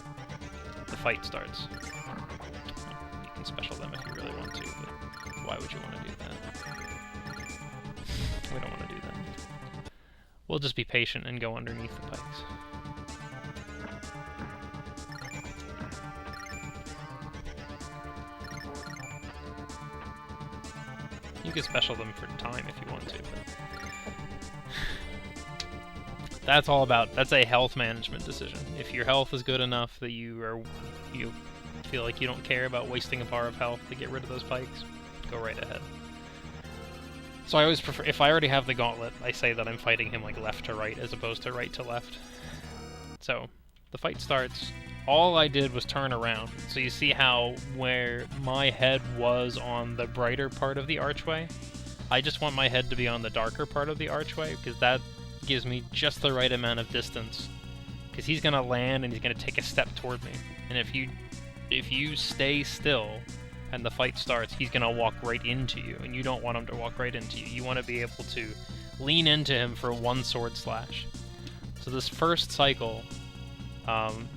the fight starts. You can special them if you really want to, but why would you want to do that? We don't want to do that. We'll just be patient and go underneath the pikes. You can special them for time if you want to, but that's a health management decision. If your health is good enough that you feel like you don't care about wasting a bar of health to get rid of those pikes, go right ahead. So I always prefer, if I already have the gauntlet, I say that I'm fighting him like left to right as opposed to right to left. So the fight starts. All I did was turn around. So you see how where my head was on the brighter part of the archway? I just want my head to be on the darker part of the archway, because that gives me just the right amount of distance. Because he's going to land and he's going to take a step toward me. And if you stay still and the fight starts, he's going to walk right into you. And you don't want him to walk right into you. You want to be able to lean into him for one sword slash. So this first cycle,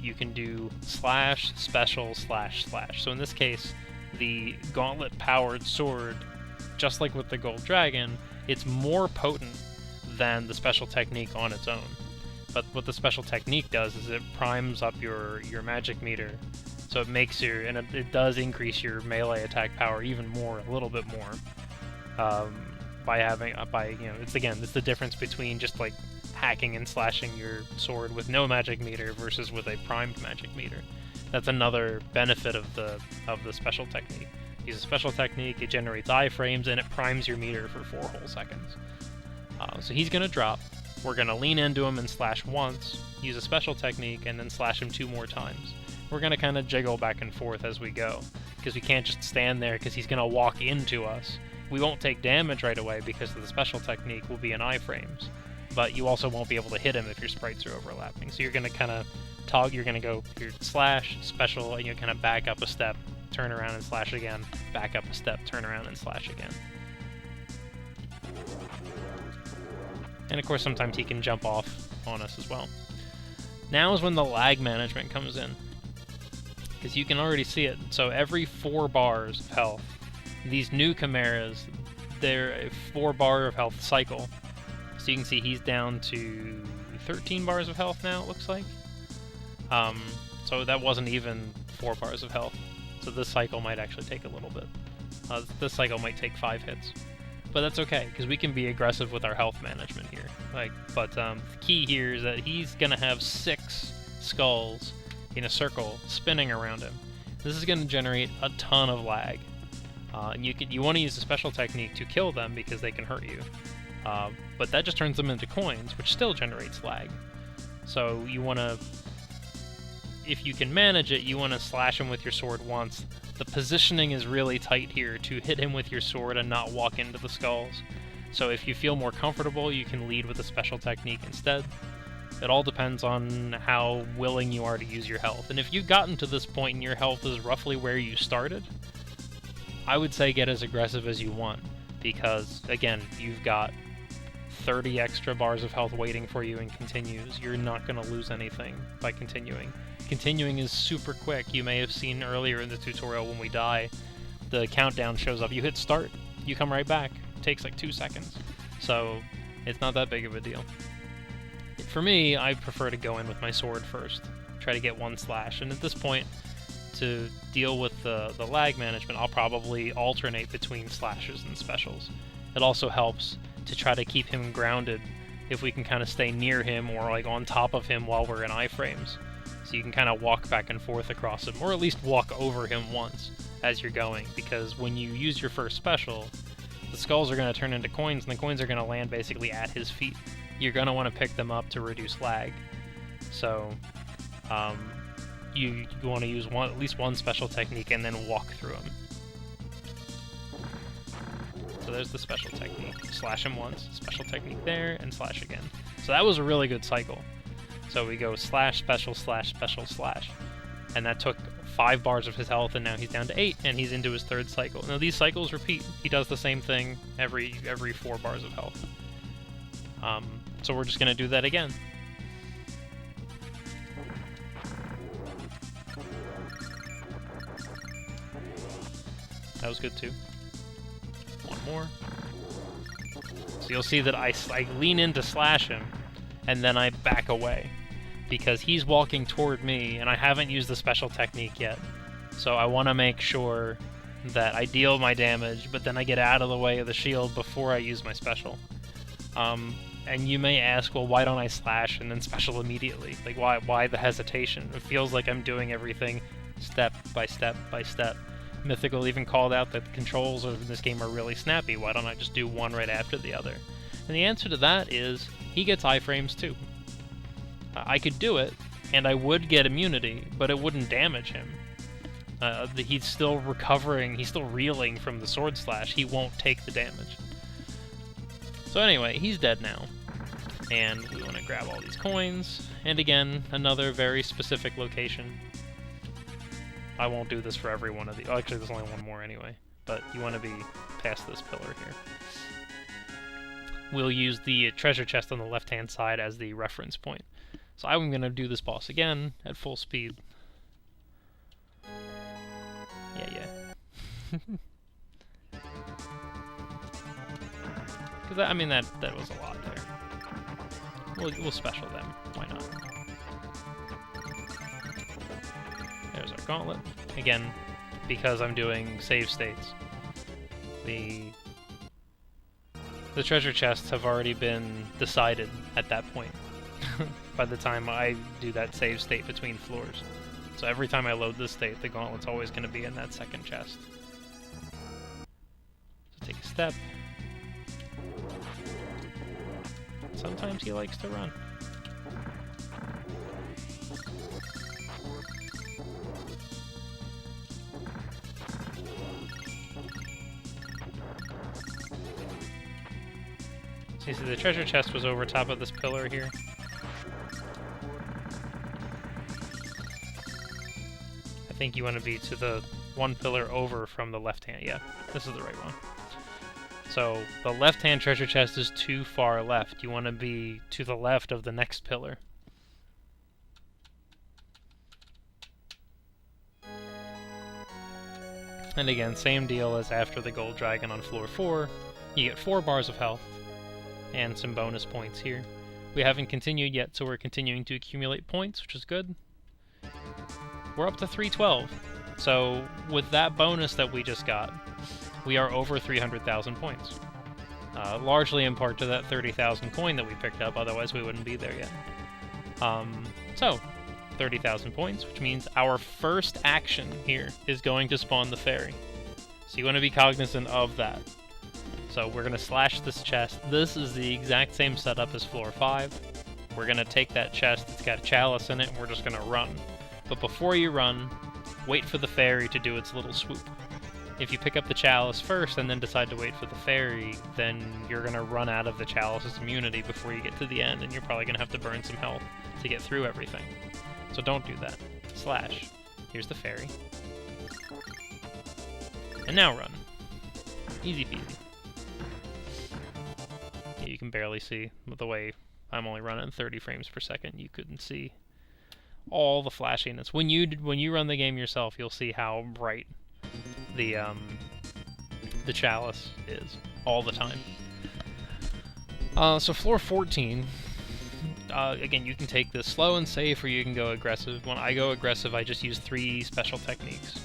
you can do slash, special, slash, slash. So in this case, the gauntlet-powered sword, just like with the Gold Dragon, it's more potent than the special technique on its own. But what the special technique does is it primes up your magic meter, so it makes it does increase your melee attack power even more, a little bit more, it's the difference between just like hacking and slashing your sword with no magic meter versus with a primed magic meter. That's another benefit of the special technique. Use a special technique, it generates iframes, and it primes your meter for 4 whole seconds. So he's going to drop. We're going to lean into him and slash once, use a special technique, and then slash him 2 more times. We're going to kind of jiggle back and forth as we go, because we can't just stand there because he's going to walk into us. We won't take damage right away because of the special technique will be in iframes, but you also won't be able to hit him if your sprites are overlapping. So you're going to kind of you're going to go your slash, special, and you kind of back up a step, turn around and slash again, back up a step, turn around and slash again. And of course sometimes he can jump off on us as well. Now is when the lag management comes in, because you can already see it. So every 4 bars of health, these new chimeras, they're a 4 bar of health cycle. So you can see he's down to 13 bars of health now, it looks like. So that wasn't even 4 bars of health. So this cycle might actually take a little bit. This cycle might take 5 hits. But that's okay, because we can be aggressive with our health management here. But the key here is that he's going to have 6 skulls in a circle spinning around him. This is going to generate a ton of lag. And you want to use a special technique to kill them because they can hurt you. But that just turns them into coins, which still generates lag. So you want to, if you can manage it, you want to slash him with your sword once. The positioning is really tight here to hit him with your sword and not walk into the skulls. So if you feel more comfortable, you can lead with a special technique instead. It all depends on how willing you are to use your health. And if you've gotten to this point and your health is roughly where you started, I would say get as aggressive as you want, because again, you've got 30 extra bars of health waiting for you and continues. You're not going to lose anything by continuing. Continuing is super quick. You may have seen earlier in the tutorial when we die, the countdown shows up. You hit start, you come right back. It takes like 2 seconds. So it's not that big of a deal. For me, I prefer to go in with my sword first, try to get 1 slash. And at this point, to deal with the lag management, I'll probably alternate between slashes and specials. It also helps to try to keep him grounded if we can kind of stay near him or like on top of him while we're in iframes. So you can kind of walk back and forth across him, or at least walk over him once as you're going, because when you use your first special, the skulls are going to turn into coins, and the coins are going to land basically at his feet. You're going to want to pick them up to reduce lag. So you want to use at least one special technique and then walk through them. So there's the special technique. Slash him once, special technique there, and slash again. So that was a really good cycle. So we go slash, special, slash, special, slash. And that took 5 bars of his health, and now he's down to 8, and he's into his 3rd cycle. Now these cycles repeat. He does the same thing every 4 bars of health. So we're just going to do that again. That was good too. 1 more. So you'll see that I lean in to slash him, and then I back away, because he's walking toward me, and I haven't used the special technique yet. So I want to make sure that I deal my damage, but then I get out of the way of the shield before I use my special. And you may ask, well, why don't I slash and then special immediately? Like, why the hesitation? It feels like I'm doing everything step by step by step. Mythical even called out that the controls of this game are really snappy. Why don't I just do one right after the other? And the answer to that is, he gets iframes too. I could do it, and I would get immunity, but it wouldn't damage him. He's still recovering, he's still reeling from the sword slash. He won't take the damage. So anyway, he's dead now. And we want to grab all these coins. And again, another very specific location. I won't do this for every one of these. Oh, actually, there's only one more anyway. But you want to be past this pillar here. We'll use the treasure chest on the left-hand side as the reference point. So I'm going to do this boss again at full speed. Yeah. Because, I mean, that was a lot there. We'll special them. Why not? There's our gauntlet. Again, because I'm doing save states. The treasure chests have already been decided at that point. By the time I do that save state between floors. So every time I load this state, the gauntlet's always going to be in that second chest. So take a step. Sometimes he likes to run. So you see the treasure chest was over top of this pillar here. I think you want to be to the one pillar over from the left hand. Yeah, this is the right one. So the left-hand treasure chest is too far left. You want to be to the left of the next pillar. And again, same deal as after the gold dragon on floor 4. You get 4 bars of health and some bonus points here. We haven't continued yet, so we're continuing to accumulate points, which is good. We're up to 312. So with that bonus that we just got, we are over 300,000 points. Largely in part to that 30,000 coin that we picked up, otherwise we wouldn't be there yet. So, 30,000 points, which means our first action here is going to spawn the fairy. So you want to be cognizant of that. So we're going to slash this chest. This is the exact same setup as floor 5. We're going to take that chest, it's got a chalice in it, and we're just going to run. But before you run, wait for the fairy to do its little swoop. If you pick up the chalice first and then decide to wait for the fairy, then you're going to run out of the chalice's immunity before you get to the end, and you're probably going to have to burn some health to get through everything. So don't do that. Slash. Here's the fairy. And now run. Easy peasy. Yeah, you can barely see with the way I'm only running 30 frames per second. You couldn't see all the flashiness. When you run the game yourself, you'll see how bright the chalice is all the time. So floor 14, again, you can take this slow and safe, or you can go aggressive. When I go aggressive, I just use 3 special techniques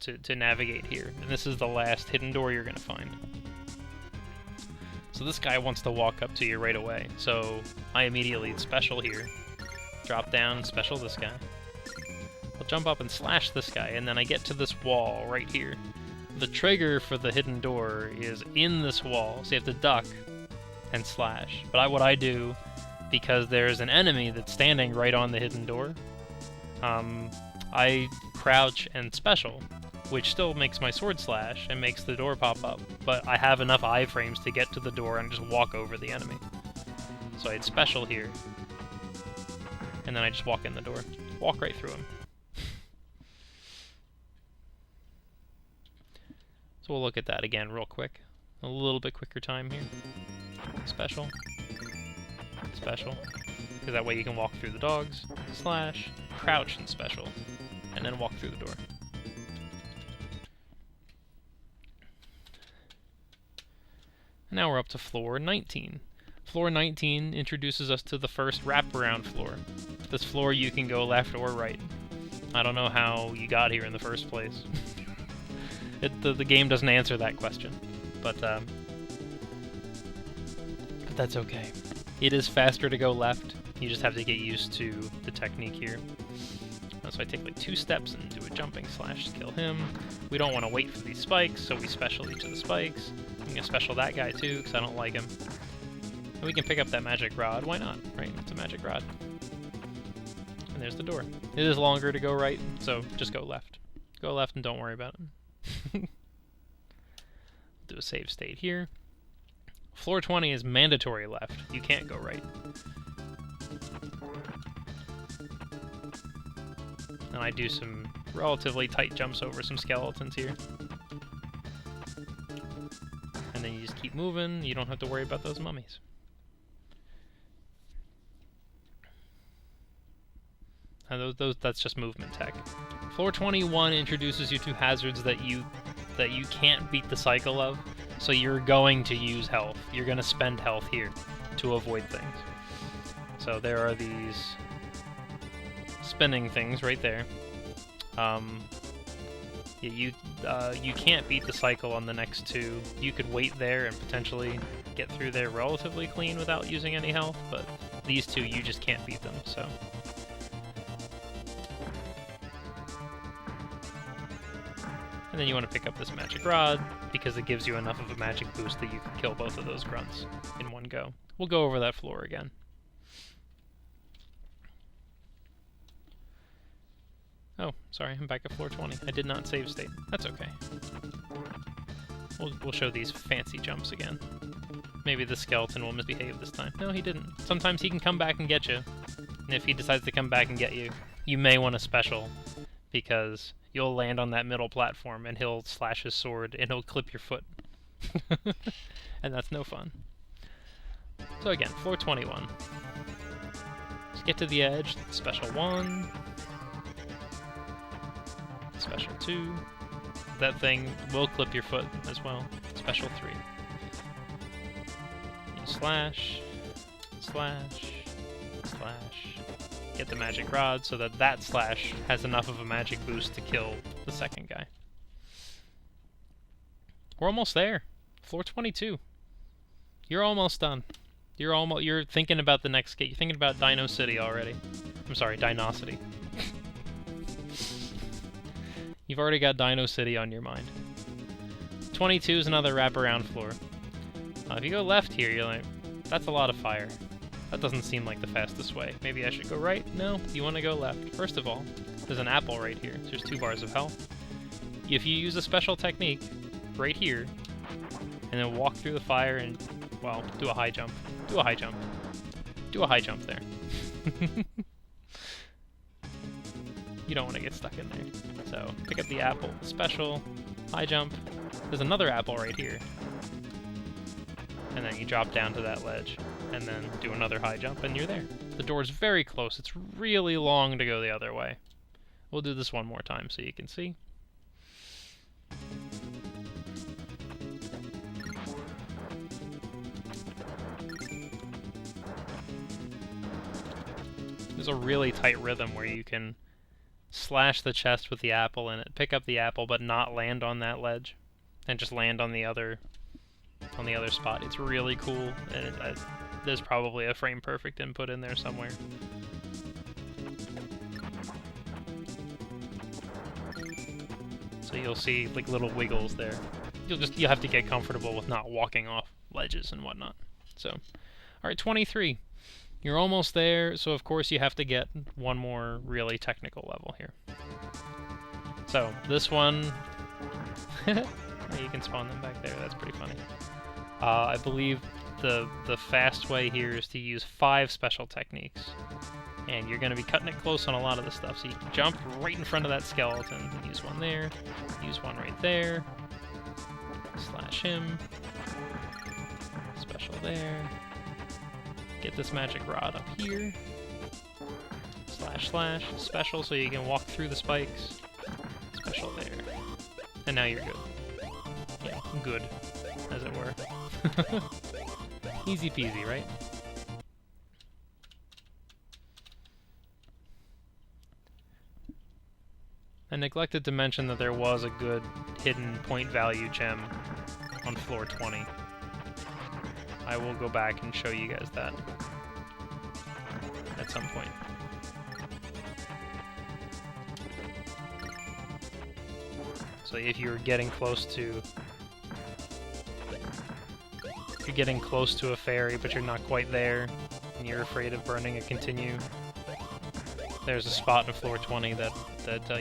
to navigate here. And this is the last hidden door you're going to find. So this guy wants to walk up to you right away. So I immediately special here, drop down and special this guy. I'll jump up and slash this guy, and then I get to this wall right here. The trigger for the hidden door is in this wall, so you have to duck and slash. But what I do, because there's an enemy that's standing right on the hidden door, I crouch and special, which still makes my sword slash and makes the door pop up. But I have enough iframes to get to the door and just walk over the enemy. So I'd special here, and then I just walk in the door. Walk right through him. So we'll look at that again real quick. A little bit quicker time here. Special. Special. Because that way you can walk through the dogs. Slash. Crouch and special. And then walk through the door. And now we're up to floor 19. Floor 19 introduces us to the first wraparound floor. This floor you can go left or right. I don't know how you got here in the first place. The game doesn't answer that question, but that's okay. It is faster to go left. You just have to get used to the technique here. So I take like 2 steps and do a jumping slash to kill him. We don't want to wait for these spikes, so we special each of the spikes. I'm going to special that guy too, because I don't like him. And we can pick up that magic rod. Why not, right? It's a magic rod. And there's the door. It is longer to go right, so just go left. Go left and don't worry about it. Do a save state here. Floor 20 is mandatory left. You can't go right. And I do some relatively tight jumps over some skeletons here. And then you just keep moving. You don't have to worry about those mummies. And that's just movement tech. Floor 21 introduces you to hazards that you can't beat the cycle of. So you're going to use health. You're going to spend health here to avoid things. So there are these spinning things right there. You can't beat the cycle on the next 2. You could wait there and potentially get through there relatively clean without using any health, but these 2 you just can't beat them, so. And then you want to pick up this magic rod, because it gives you enough of a magic boost that you can kill both of those grunts in one go. We'll go over that floor again. Oh, sorry, I'm back at floor 20. I did not save state. That's okay. We'll show these fancy jumps again. Maybe the skeleton will misbehave this time. No, he didn't. Sometimes he can come back and get you. And if he decides to come back and get you, you may want to special, because you'll land on that middle platform and he'll slash his sword and he'll clip your foot. And that's no fun. So again, floor 21. Just get to the edge, special 1. Special 2. That thing will clip your foot as well. Special 3. You slash, slash, slash. Get the magic rod so that that slash has enough of a magic boost to kill the second guy. We're almost there. Floor 22. You're almost done. You're thinking about the next gate. You're thinking about Dino City already. I'm sorry, Dinosity. You've already got Dino City on your mind. 22 is another wraparound floor. If you go left here, you're like, that's a lot of fire. That doesn't seem like the fastest way. Maybe I should go right? No, you want to go left. First of all, there's an apple right here. There's 2 bars of health. If you use a special technique right here, and then walk through the fire and, well, do a high jump. Do a high jump. Do a high jump there. You don't want to get stuck in there. So, pick up the apple, special, high jump. There's another apple right here. And then you drop down to that ledge, and then do another high jump, and you're there. The door's very close. It's really long to go the other way. We'll do this one more time so you can see. There's a really tight rhythm where you can slash the chest with the apple in it, pick up the apple, but not land on that ledge, and just land on the other spot. It's really cool, and there's probably a frame perfect input in there somewhere. So you'll see like little wiggles there. You'll have to get comfortable with not walking off ledges and whatnot. So, all right, 23. You're almost there, so of course you have to get one more really technical level here. So, this one... you can spawn them back there, that's pretty funny. I believe the fast way here is to use 5 special techniques. And you're going to be cutting it close on a lot of the stuff. So you can jump right in front of that skeleton. Use one there, use one right there. Slash him. Special there. Get this magic rod up here. Slash, slash. Special so you can walk through the spikes. Special there. And now you're good. Yeah, good, as it were. Easy peasy, right? I neglected to mention that there was a good hidden point value gem on floor 20. I will go back and show you guys that at some point. So if you're getting close to a fairy, but you're not quite there, and you're afraid of burning a continue, there's a spot in floor 20 that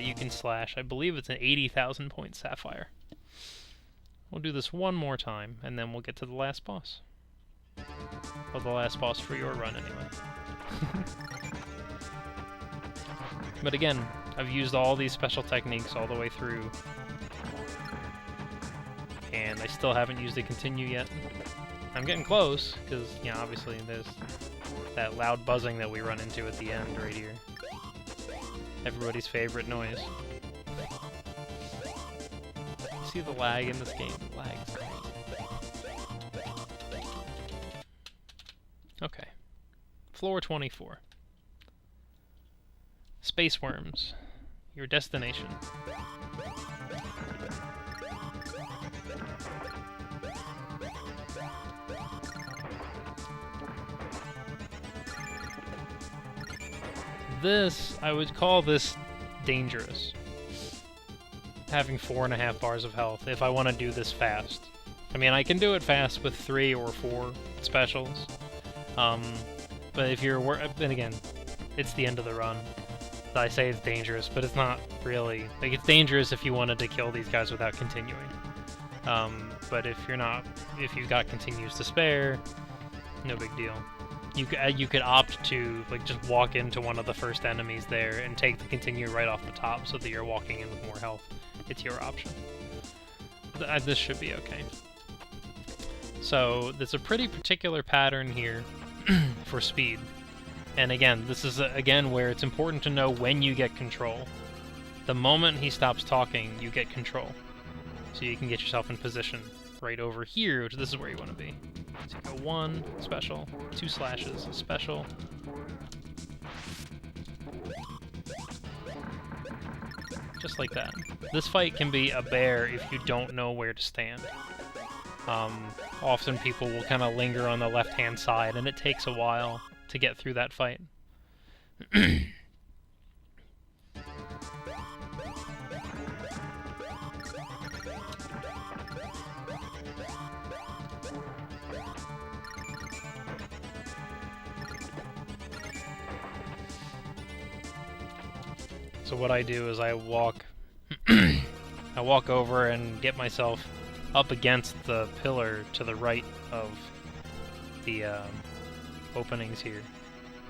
you can slash. I believe it's an 80,000 point sapphire. We'll do this one more time, and then we'll get to the last boss. Well, the last boss for your run, anyway. But again, I've used all these special techniques all the way through, and I still haven't used the continue yet. I'm getting close, because, you know, obviously there's that loud buzzing that we run into at the end right here. Everybody's favorite noise. You see the lag in this game? The lag is crazy. Okay. Floor 24. Space Worms. Your destination. This, I would call this dangerous. Having 4.5 bars of health, if I want to do this fast. I mean, I can do it fast with 3 or 4 specials. But if you're, then again, it's the end of the run. I say it's dangerous, but it's not really. Like, it's dangerous if you wanted to kill these guys without continuing. But if you've got continues to spare, no big deal. You could opt to, like, just walk into one of the first enemies there and take the continue right off the top so that you're walking in with more health. It's your option. This should be okay. So, there's a pretty particular pattern here for speed. And again, this is, again, where it's important to know when you get control. The moment he stops talking, you get control. So you can get yourself in position right over here, which this is where you want to be. So you go 1, special, 2 slashes, special. Just like that. This fight can be a bear if you don't know where to stand. Often people will kind of linger on the left-hand side, and it takes a while to get through that fight. So what I do is I walk over and get myself up against the pillar to the right of the openings here.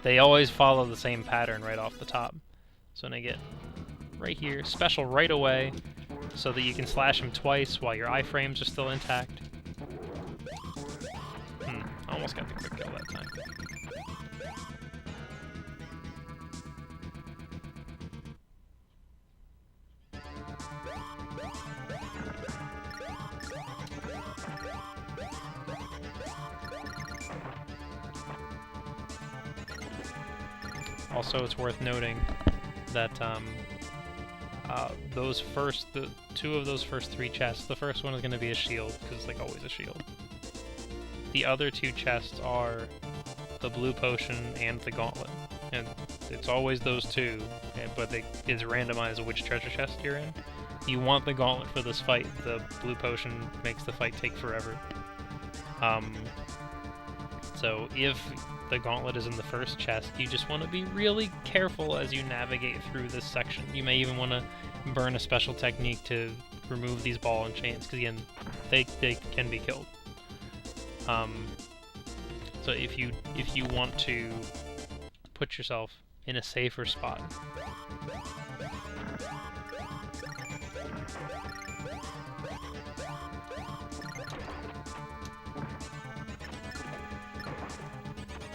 They always follow the same pattern right off the top. So when I get right here, special right away, so that you can slash him twice while your iframes are still intact. I almost got the quick kill that time. Also, it's worth noting that the 2 of those first 3 chests, the first one is going to be a shield, because it's like always a shield. The other 2 chests are the blue potion and the gauntlet, and it's always those 2, but it's randomized which treasure chest you're in. You want the gauntlet for this fight. The blue potion makes the fight take forever. So if the gauntlet is in the first chest, you just want to be really careful as you navigate through this section. You may even want to burn a special technique to remove these ball and chains, because again, they can be killed. So if you want to put yourself in a safer spot,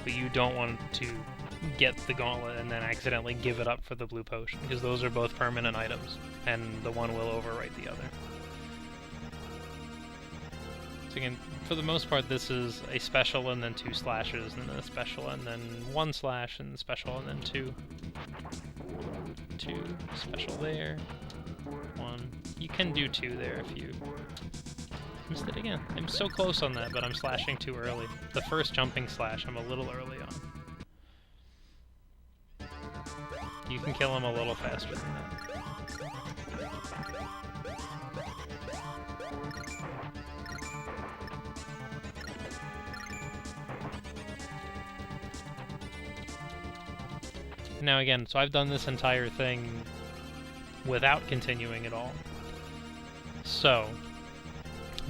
but you don't want to get the gauntlet and then accidentally give it up for the blue potion, because those are both permanent items, and the one will overwrite the other. So again, for the most part, this is a special and then 2 slashes, and then a special and then 1 slash, and special and then 2. 2, special there, one. You can do 2 there if you... Missed it again. I'm so close on that, but I'm slashing too early. The first jumping slash, I'm a little early on. You can kill him a little faster than that. Now again, so I've done this entire thing without continuing at all. So,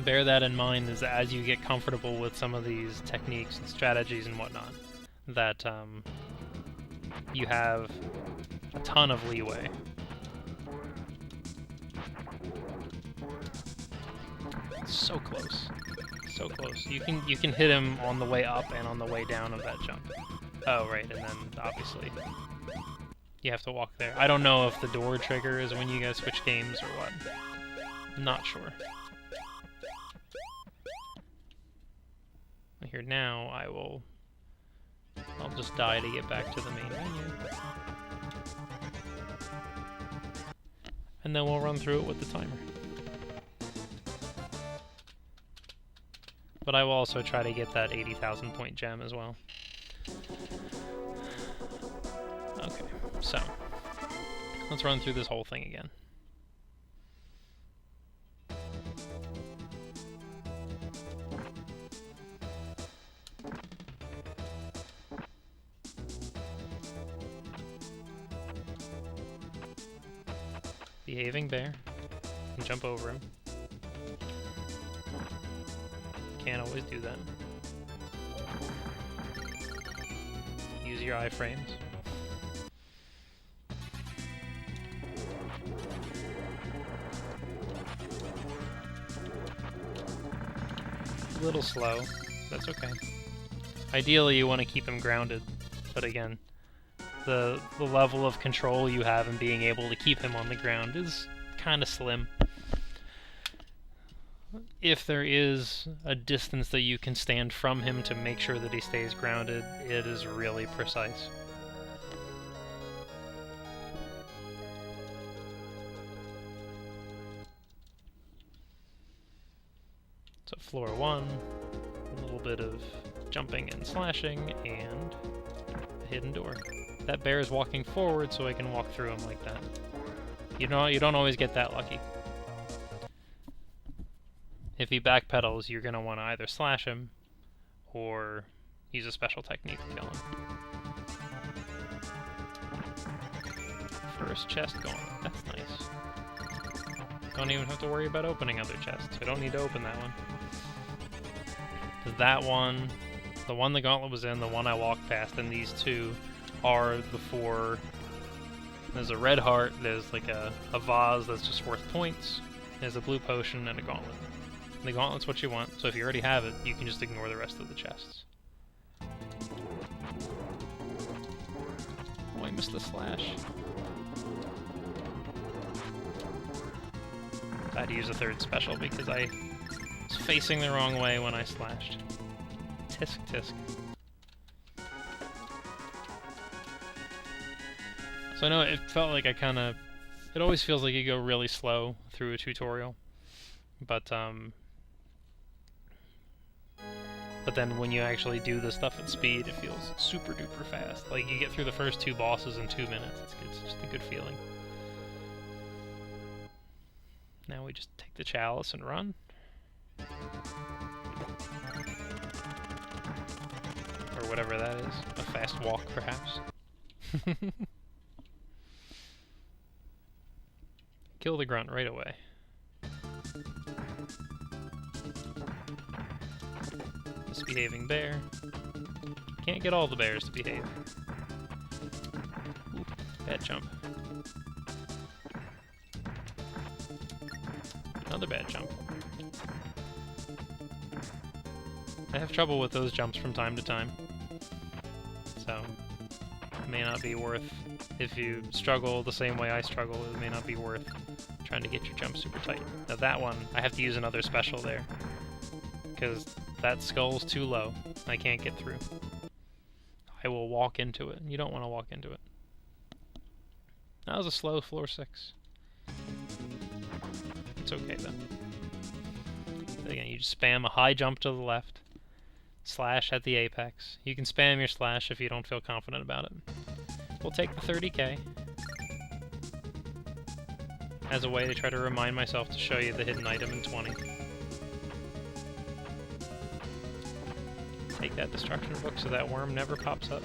bear that in mind as you get comfortable with some of these techniques and strategies and whatnot, that you have a ton of leeway. So close. So close. You can hit him on the way up and on the way down of that jump. Oh, right, and then obviously you have to walk there. I don't know if the door trigger is when you guys switch games or what. Not sure. Here now, I'll just die to get back to the main menu. And then we'll run through it with the timer. But I will also try to get that 80,000 point gem as well. Okay, so let's run through this whole thing again. Behaving bear. And jump over him. Can't always do that. Use your iframes. A little slow. That's okay. Ideally, you want to keep him grounded, but again, the level of control you have in being able to keep him on the ground is kind of slim. If there is a distance that you can stand from him to make sure that he stays grounded, it is really precise. So floor 1, a little bit of jumping and slashing, and a hidden door. That bear is walking forward, so I can walk through him like that. You don't always get that lucky. If he backpedals, you're going to want to either slash him or use a special technique to kill him. First chest going. That's nice. Don't even have to worry about opening other chests. I don't need to open that one. Because that one, the one the gauntlet was in, the one I walked past, and these two are the 4. There's a red heart, there's like a vase that's just worth points, there's a blue potion, and a gauntlet. The gauntlet's what you want, so if you already have it, you can just ignore the rest of the chests. Oh, I missed the slash. I had to use a 3rd special because I was facing the wrong way when I slashed. Tisk tisk. So I know it felt like it always feels like you go really slow through a tutorial, but then when you actually do the stuff at speed, it feels super duper fast. Like you get through the first 2 bosses in 2 minutes. It's just a good feeling. Now we just take the chalice and run. Or whatever that is. A fast walk, perhaps. Kill the grunt right away. Misbehaving bear. Can't get all the bears to behave. Ooh, bad jump. Another bad jump. I have trouble with those jumps from time to time. So, it may not be worth, if you struggle the same way I struggle, it may not be worth trying to get your jump super tight. Now that one, I have to use another special there, because that skull's too low. I can't get through. I will walk into it. You don't want to walk into it. That was a slow floor 6. It's okay, though. Again, you just spam a high jump to the left, slash at the apex. You can spam your slash if you don't feel confident about it. We'll take the 30k as a way to try to remind myself to show you the hidden item in 20. Take that destruction book so that worm never pops up.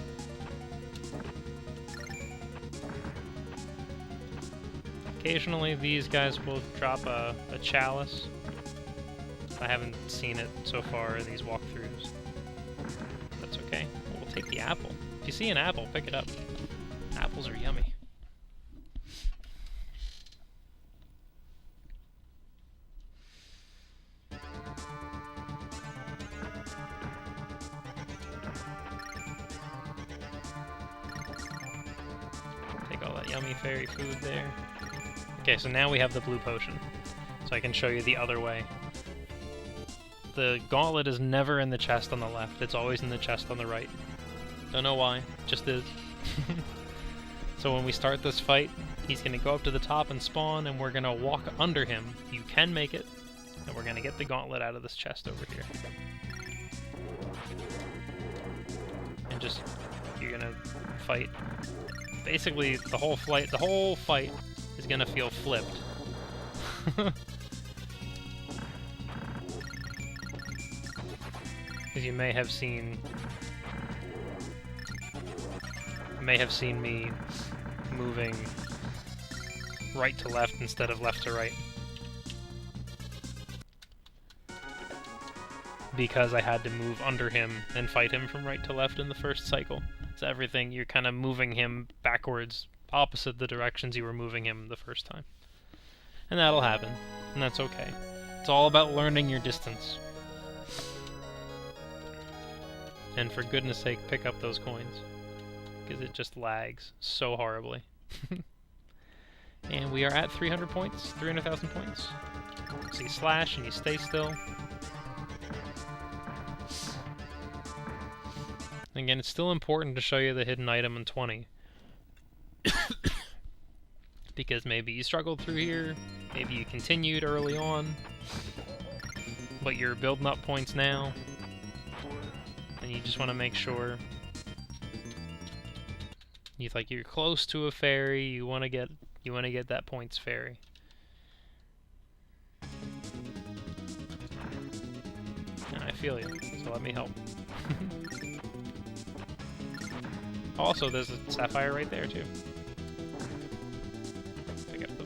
Occasionally these guys will drop a chalice. I haven't seen it so far in these walkthroughs. That's okay. We'll take the apple. If you see an apple, pick it up. Apples are yummy. Take all that yummy fairy food there. Okay, so now we have the blue potion. So I can show you the other way. The gauntlet is never in the chest on the left, it's always in the chest on the right. Don't know why, just is. So when we start this fight, he's going to go up to the top and spawn, and we're going to walk under him. You can make it, and we're going to get the gauntlet out of this chest over here. And just, you're going to fight. Basically, the whole fight is going to feel flipped. Because you may have seen me moving right to left instead of left to right. Because I had to move under him and fight him from right to left in the first cycle. So everything, you're kind of moving him backwards, opposite the directions you were moving him the first time. And that'll happen, and that's okay. It's all about learning your distance. And for goodness sake, pick up those coins. Because it just lags so horribly. And we are at 300 points, 300,000 points. So you slash and you stay still. Again, it's still important to show you the hidden item in 20. Because maybe you struggled through here, maybe you continued early on, but you're building up points now. And you just want to make sure you're close to a fairy. You want to get that points fairy. And I feel you, so let me help. Also, there's a sapphire right there too. Pick up the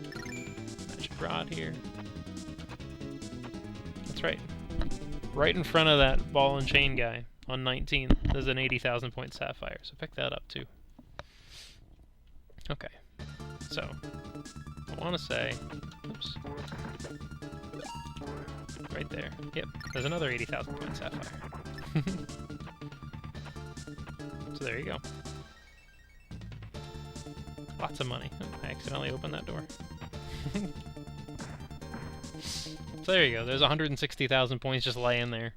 magic rod here. That's right. Right in front of that ball and chain guy. On 19, there's an 80,000 point sapphire, so pick that up too. Okay, so I want to say, oops, right there. Yep, there's another 80,000 point sapphire. So there you go. Lots of money. Oh, I accidentally opened that door. So there you go. There's 160,000 points just laying there.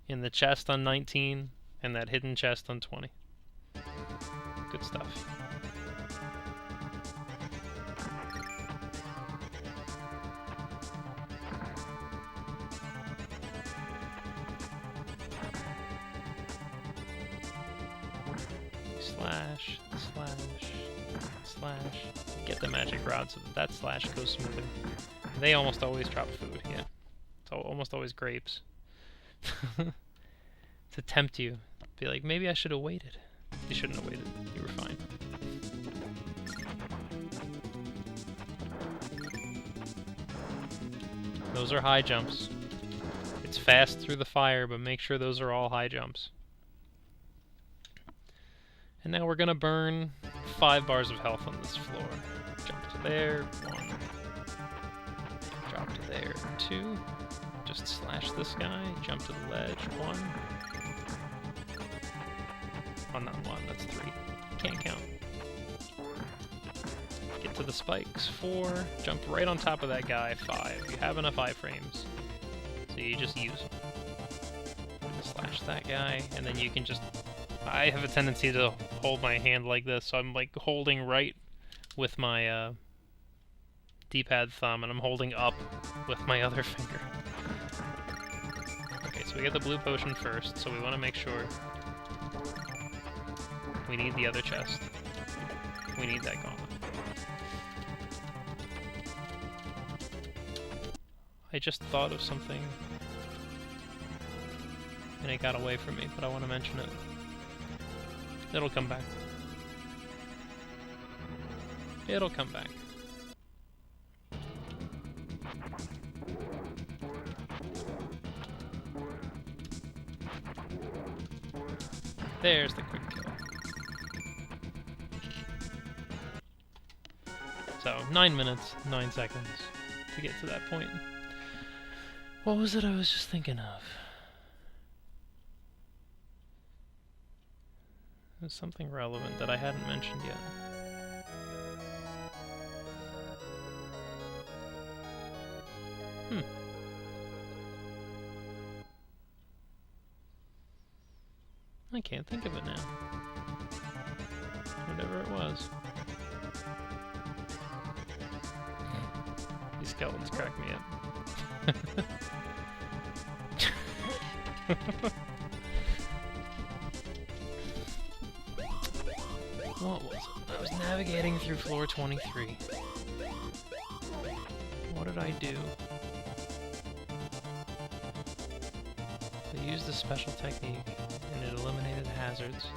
In the chest on 19, and that hidden chest on 20. Good stuff. Slash, slash, slash. Get the magic rod so that slash goes smoother. They almost always drop food, yeah. It's almost always grapes. To tempt you. Be like, maybe I should have waited. You shouldn't have waited. You were fine. Those are high jumps. It's fast through the fire, but make sure those are all high jumps. And now we're gonna burn 5 bars of health on this floor. Jump to there, 1. Drop to there, 2. Just slash this guy, jump to the ledge, 1. Oh, not 1, that's 3. Can't count. Get to the spikes, 4. Jump right on top of that guy, 5. You have enough iframes, so you just use them. Slash that guy, and then you can just... I have a tendency to hold my hand like this, so I'm like holding right with my D-pad thumb, and I'm holding up with my other finger. Okay, so we get the blue potion first, so we want to make sure we need the other chest. We need that gauntlet. I just thought of something, and it got away from me, but I want to mention it. It'll come back. It'll come back. There's the quick kill. So, 9 minutes, 9 seconds to get to that point. What was it I was just thinking of? It was something relevant that I hadn't mentioned yet. I can't think of it now. Whatever it was. These skeletons crack me up. What was it? I was navigating through floor 23. What did I do? I used a special technique, and it eliminated hazards.